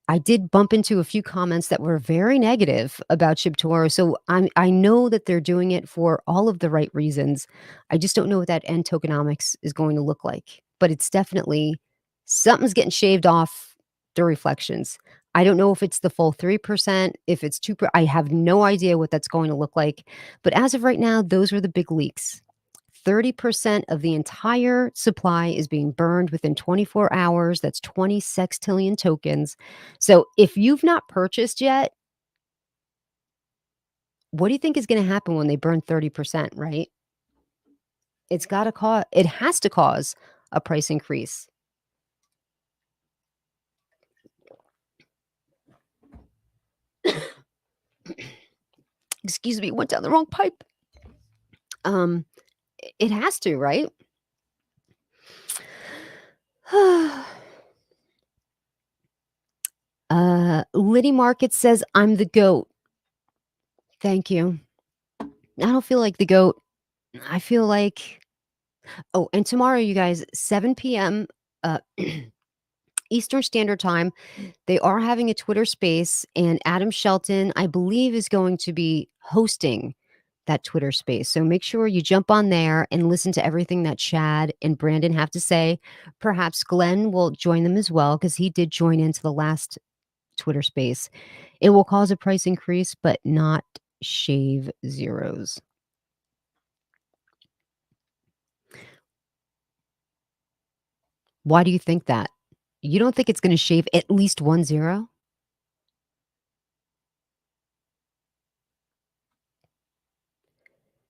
I did bump into a few comments that were very negative about ShibToro, so I know that they're doing it for all of the right reasons. I just don't know what that end tokenomics is going to look like, but it's definitely something's getting shaved off the reflections. I don't know if it's the full 3%, if it's 2 per I have no idea what that's going to look like, but as of right now, those were the big leaks. 30% of the entire supply is being burned within 24 hours. That's 20 sextillion tokens. So if you've not purchased yet, what do you think is going to happen when they burn 30%, right? It has to cause a price increase. Excuse me, went down the wrong pipe. Um, it has to, right? Liddy Market says, I'm the goat. Thank you. I don't feel like the goat. I feel like, oh, and tomorrow, you guys, 7 p.m. Uh, Eastern Standard Time, they are having a Twitter space, and Adam Shelton, I believe, is going to be hosting that Twitter space. So make sure you jump on there and listen to everything that Chad and Brandon have to say. Perhaps Glenn will join them as well because he did join into the last Twitter space. It will cause a price increase, but not shave zeros. Why do you think that? You don't think it's going to shave at least 1 zero?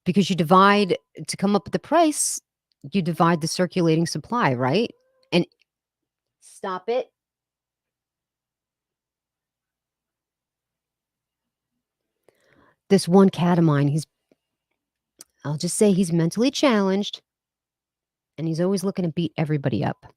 Because you divide to come up with the price, you divide the circulating supply, right? And stop it. This one cat of mine, I'll just say he's mentally challenged and he's always looking to beat everybody up.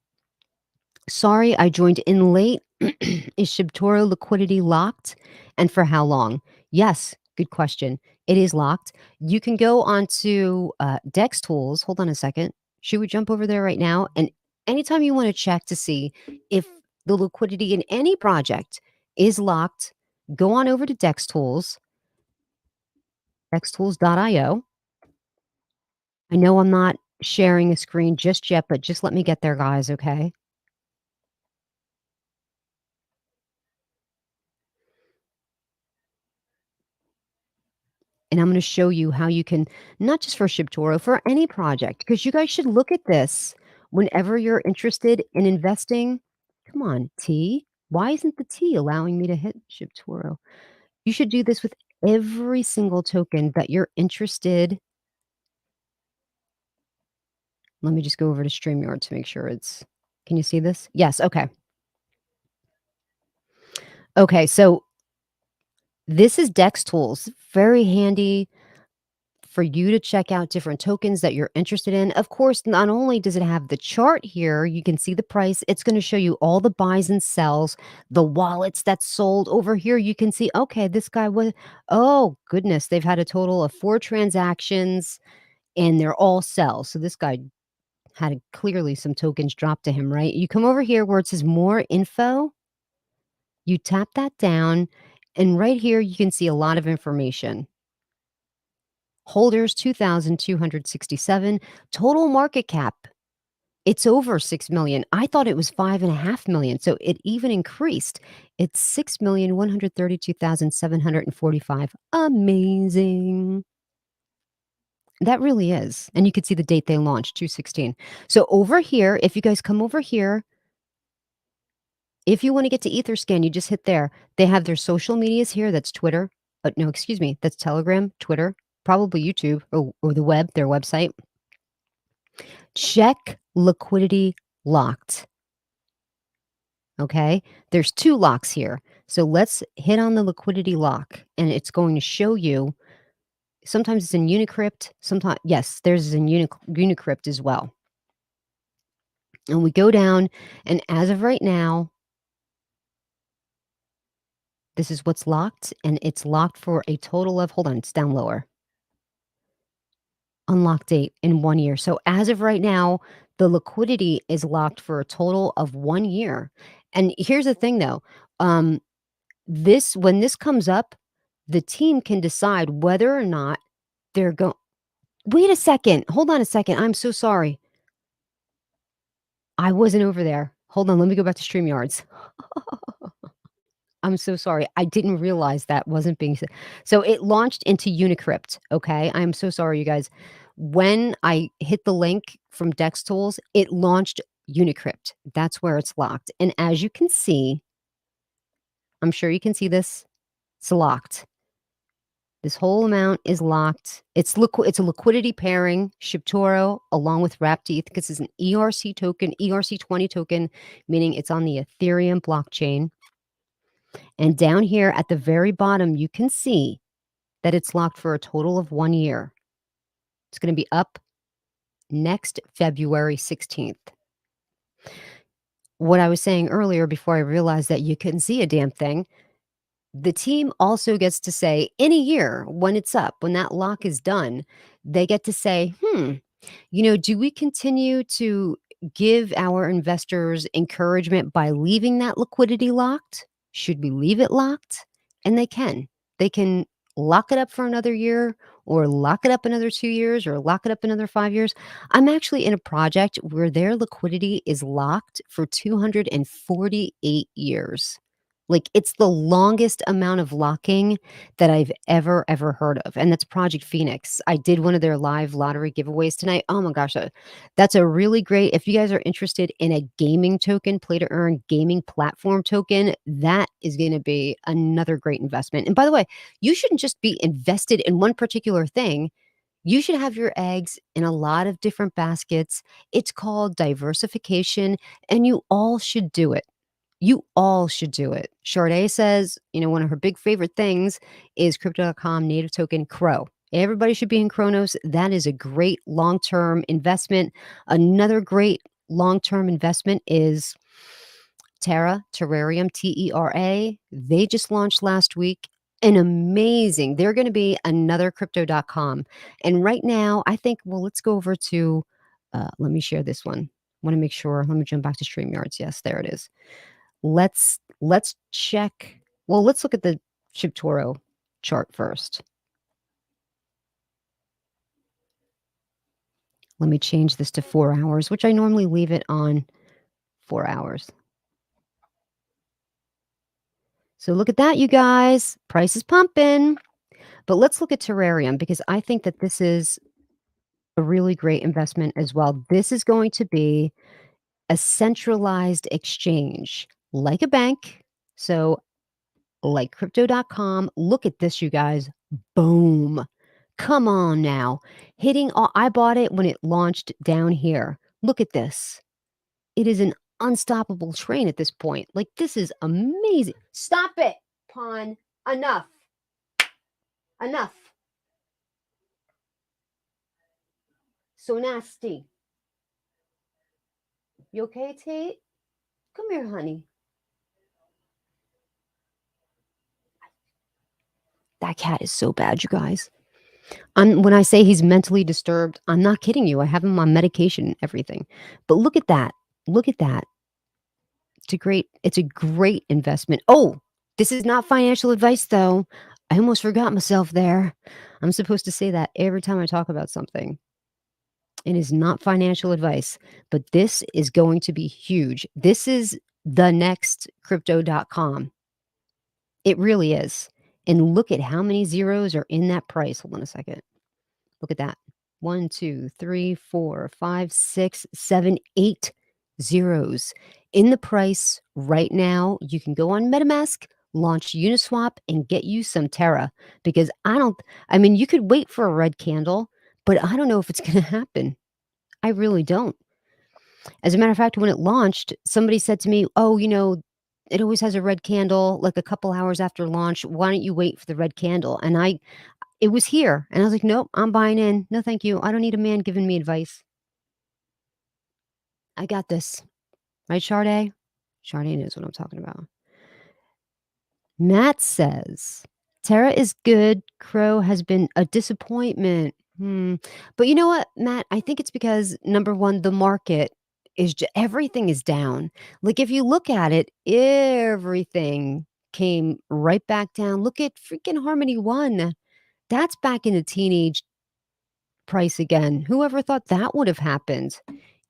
Sorry, I joined in late. Is ShibToro liquidity locked? And for how long? Yes, good question. It is locked. You can go onto Dex Tools. Hold on a second. Should we jump over there right now? And anytime you want to check to see if the liquidity in any project is locked, go on over to Dex Tools, dextools.io. I know I'm not sharing a screen just yet, but just let me get there, guys, okay? And I'm going to show you how you can, not just for ShibToro, for any project, because you guys should look at this whenever you're interested in investing. Come on, T. Why isn't the T allowing me to hit ShibToro? You should do this with every single token that you're interested. Let me just go over to StreamYard to make sure it's. Can you see this? Yes. Okay. Okay. So this is Dex Tools. Very handy for you to check out different tokens that you're interested in. Of course, not only does it have the chart here, you can see the price, it's going to show you all the buys and sells, the wallets that sold. Over here, you can see, okay, this guy was, oh goodness, they've had a total of 4 transactions and they're all sells. So this guy had clearly some tokens dropped to him, right? You come over here where it says more info, you tap that down, and right here, you can see a lot of information. Holders 2,267. Total market cap, it's over 6 million. I thought it was 5.5 million. So it even increased. It's 6,132,745. Amazing. That really is. And you could see the date they launched, 2/16. So over here, if you guys come over here, if you want to get to Etherscan, you just hit there. They have their social medias here. That's Twitter. No, excuse me. That's Telegram, Twitter, probably YouTube or the web, their website. Check liquidity locked. Okay. There's 2 locks here. So let's hit on the liquidity lock and it's going to show you. Sometimes it's in Unicrypt. Sometimes, yes, there's in Unicrypt as well. And we go down, and as of right now, this is what's locked, and it's locked for a total of, hold on, it's down lower. Unlock date in 1 year. So as of right now, the liquidity is locked for a total of 1 year. And here's the thing though, Um, this when this comes up, the team can decide whether or not they're going. Wait a second. Hold on a second. I'm so sorry. I wasn't over there. Hold on. Let me go back to StreamYards. I'm so sorry. I didn't realize that wasn't being said. So it launched into Unicrypt, okay? I'm so sorry, you guys. When I hit the link from Dex Tools, it launched Unicrypt. That's where it's locked. And as you can see, I'm sure you can see this, it's locked. This whole amount is locked. It's a liquidity pairing, ShibToro, along with wrapped ETH, because it's an ERC token, ERC20 token, meaning it's on the Ethereum blockchain. And down here at the very bottom, you can see that it's locked for a total of 1 year. It's gonna be up next February 16th. What I was saying earlier before I realized that you couldn't see a damn thing, the team also gets to say in a year when it's up, when that lock is done, they get to say, do we continue to give our investors encouragement by leaving that liquidity locked? Should we leave it locked? And they can. They can lock it up for another year or lock it up another 2 years or lock it up another 5 years. I'm actually in a project where their liquidity is locked for 248 years. Like, it's the longest amount of locking that I've ever heard of, and that's Project Phoenix. I did one of their live lottery giveaways tonight. Oh my gosh, that's a really great if you guys are interested in a gaming token, play to earn gaming platform token, that is gonna be another great investment. And by the way, you shouldn't just be invested in one particular thing. You should have your eggs in a lot of different baskets. It's called diversification, and you all should do it. You all should do it. Sade says, one of her big favorite things is Crypto.com native token Crow. Everybody should be in Kronos. That is a great long-term investment. Another great long-term investment is Terra, Terrarium, Tera. They just launched last week. An amazing. They're going to be another Crypto.com. And right now, I think, well, let's go over to, let me share this one. Want to make sure. Let me jump back to StreamYards. Yes, there it is. Let's check. Well, let's look at the ShibToro chart first. Let me change this to 4 hours, which I normally leave it on 4 hours. So look at that, you guys. Price is pumping. But let's look at Terrarium because I think that this is a really great investment as well. This is going to be a centralized exchange like a bank. So like crypto.com. Look at this, you guys. Boom. Come on now. Hitting all I bought it when it launched down here. Look at this. It is an unstoppable train at this point. Like, this is amazing. Stop it, Pawn. Enough. Enough. So nasty. You okay, Tate? Come here, honey. That cat is so bad, you guys. When I say he's mentally disturbed, I'm not kidding you. I have him on medication and everything. But look at that. Look at that. It's a great investment. Oh, this is not financial advice though. I almost forgot myself there. I'm supposed to say that every time I talk about something. It is not financial advice, but this is going to be huge. This is the next crypto.com. It really is. And look at how many zeros are in that price. Hold on a second. Look at that. 1, 2, 3, 4, 5, 6, 7, 8 zeros in the price right now. You can go on MetaMask, launch Uniswap, and get you some Terra because you could wait for a red candle, but I don't know if it's going to happen. I really don't. As a matter of fact, when it launched, somebody said to me, oh, it always has a red candle like a couple hours after launch. Why don't you wait for the red candle? And it was here. And I was like, nope, I'm buying in. No, thank you. I don't need a man giving me advice. I got this. Right, Sade? Sade knows what I'm talking about. Matt says, Terra is good. Crow has been a disappointment. But you know what, Matt? I think it's because, number one, the market everything is down. Like, if you look at it, everything came right back down. Look at freaking Harmony One. That's back in the teenage price again. Whoever thought that would have happened?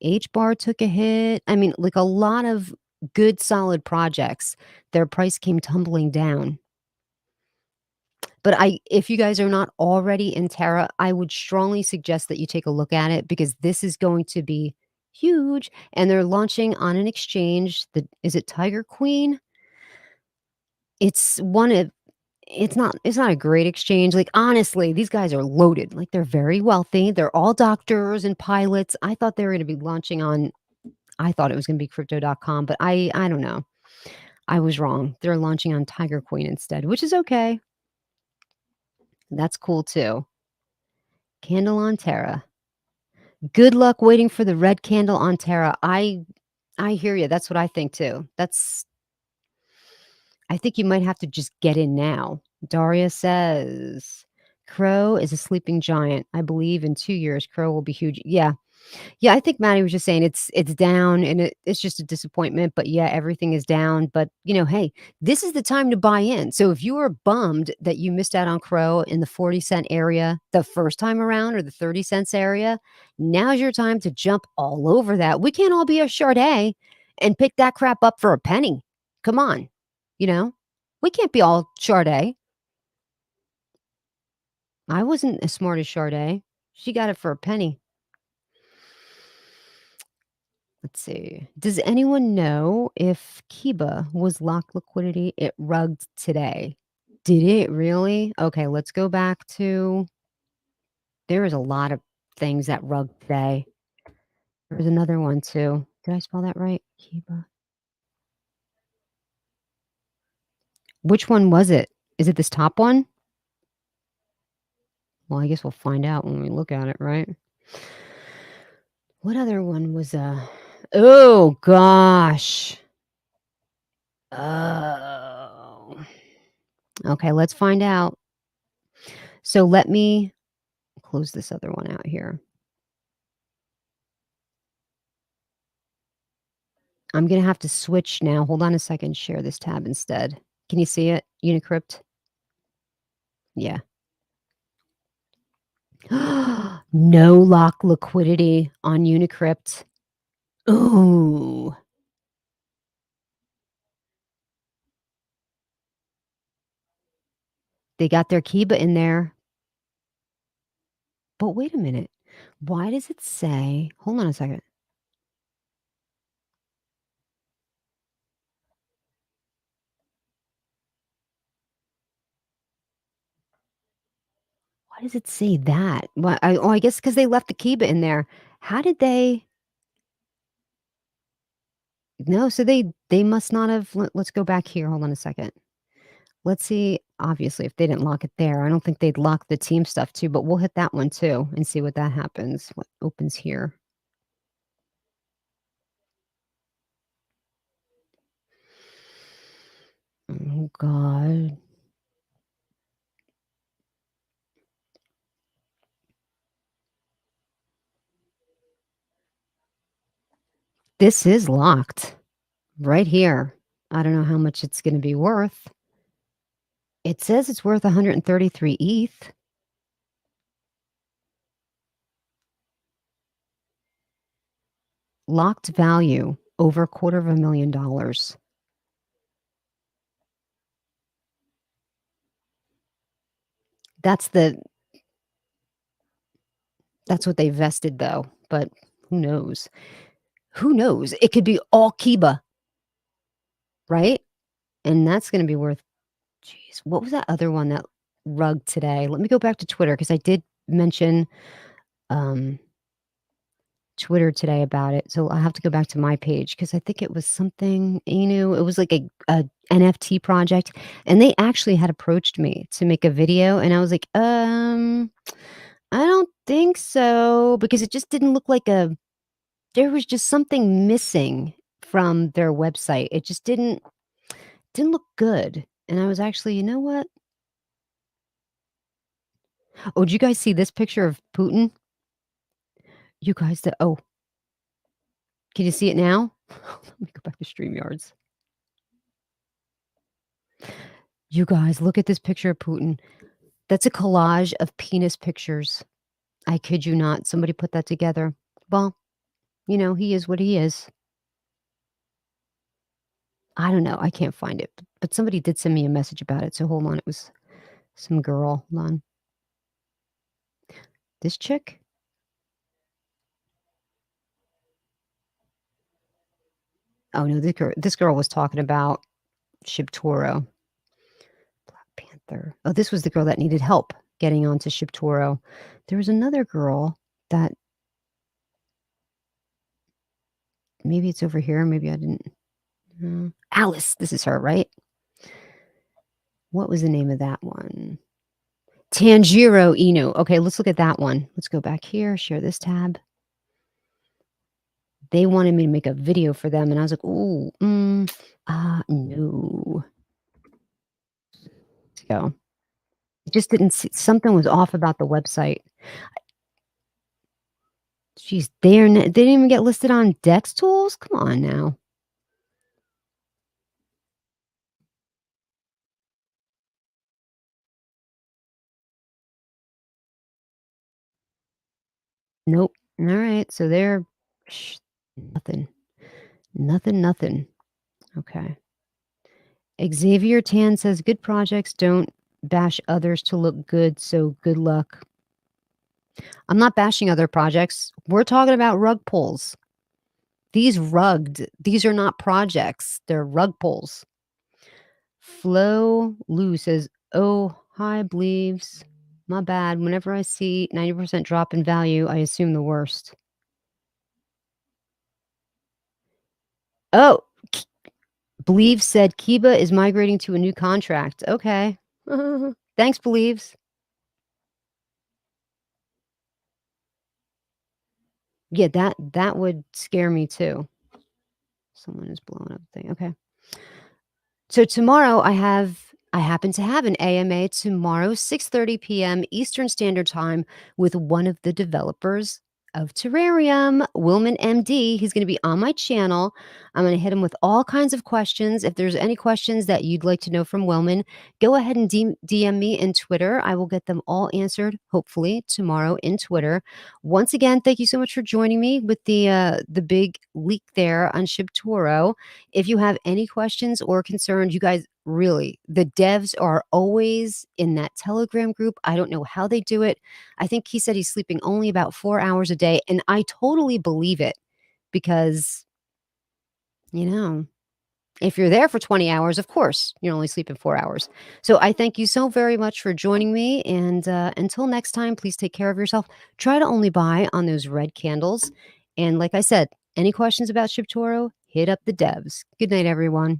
H bar took a hit. I mean, like a lot of good solid projects, their price came tumbling down. But if you guys are not already in Terra, I would strongly suggest that you take a look at it because this is going to be huge, and they're launching on an exchange that is it Tiger Queen? It's one of it's not a great exchange, like, honestly, these guys are loaded, like, they're very wealthy, they're all doctors and pilots. I thought they were gonna be launching on I thought it was gonna be Crypto.com, but I don't know. I was wrong. They're launching on Tiger Queen instead, which is okay. That's cool too. Candle on Terra. Good luck waiting for the red candle on Terra. I hear you. That's what I think too. I think you might have to just get in now. Daria says, Crow is a sleeping giant. I believe in 2 years, Crow will be huge. Yeah. Yeah, I think Maddie was just saying it's down and it's just a disappointment, but yeah, everything is down. But hey, this is the time to buy in. So if you were bummed that you missed out on Crow in the 40 cent area the first time around or the 30 cents area, now's your time to jump all over that. We can't all be a Sade and pick that crap up for a penny. Come on. You know, we can't be all Sade. I wasn't as smart as Sade. She got it for a penny. Let's see. Does anyone know if Kiba was locked liquidity? It rugged today. Did it really? Okay, let's go back to there is a lot of things that rugged today. There's another one too. Did I spell that right? Kiba. Which one was it? Is it this top one? Well, I guess we'll find out when we look at it, right? What other one was oh gosh. Oh. Okay, let's find out. So let me close this other one out here. I'm gonna have to switch now. Hold on a second, share this tab instead. Can you see it? Unicrypt? Yeah. No lock liquidity on Unicrypt. Ooh. They got their Kiba in there. But wait a minute. Why does it say hold on a second. Why does it say that? Why I guess because they left the Kiba in there. How did they no, so they must not have let's go back here. Hold on a second. Let's see, obviously, if they didn't lock it there, I don't think they'd lock the team stuff too, but we'll hit that one too and see what that happens. What opens here? Oh god. This is locked right here. I don't know how much it's gonna be worth. It says it's worth 133 ETH. Locked value over $250,000. That's the that's what they vested though, but who knows? Who knows? It could be all Kiba, right? And that's gonna be worth jeez, what was that other one that rugged today? Let me go back to Twitter because I did mention, um, Twitter today about it, so I'll have to go back to my page because I think it was something it was like a NFT project, and they actually had approached me to make a video, and I was like, I don't think so," because it just didn't look like a there was just something missing from their website. It just didn't look good, and I was actually, "You know what?" Oh, did you guys see this picture of Putin? You guys, Can you see it now? Let me go back to StreamYards. You guys, look at this picture of Putin. That's a collage of penis pictures. I kid you not. Somebody put that together. Well, he is what he is. I don't know. I can't find it, but somebody did send me a message about it. So hold on. It was some girl. Hold on. This chick? Oh no, this girl was talking about ShibToro. Black Panther. Oh, this was the girl that needed help getting onto ShibToro. There was another girl that maybe it's over here. Maybe I didn't. Alice. This is her, right? What was the name of that one? Tanjiro Inu. Okay, let's look at that one. Let's go back here, share this tab. They wanted me to make a video for them, and I was like, "Ooh, no." Let's go. It just didn't see something was off about the website. Jeez, they didn't even get listed on Dex Tools? Come on now. Nope. Alright, so they're nothing. Nothing, nothing. Okay. Xavier Tan says, "Good projects don't bash others to look good, so good luck." I'm not bashing other projects. We're talking about rug pulls. These are not projects. They're rug pulls. Flo Lou says, "Oh, hi, Bleaves. My bad. Whenever I see 90% drop in value, I assume the worst." Oh, Believes said Kiba is migrating to a new contract. Okay. Thanks, Believes. Yeah, that would scare me too. Someone is blowing up the thing. Okay. So tomorrow I happen to have an AMA tomorrow, 6:30 p.m. Eastern Standard Time with one of the developers of Terrarium, Wilman MD. He's going to be on my channel. I'm going to hit him with all kinds of questions. If there's any questions that you'd like to know from Wilman, go ahead and DM me in Twitter. I will get them all answered, hopefully, tomorrow in Twitter. Once again, thank you so much for joining me with the big leak there on ShibToro. If you have any questions or concerns, you guys really, the devs are always in that Telegram group. I don't know how they do it. I think he said he's sleeping only about 4 hours a day, and I totally believe it because, you know, if you're there for 20 hours, of course, you're only sleeping 4 hours. So I thank you so very much for joining me, and until next time, please take care of yourself. Try to only buy on those red candles, and like I said, any questions about ShibToro, hit up the devs. Good night, everyone.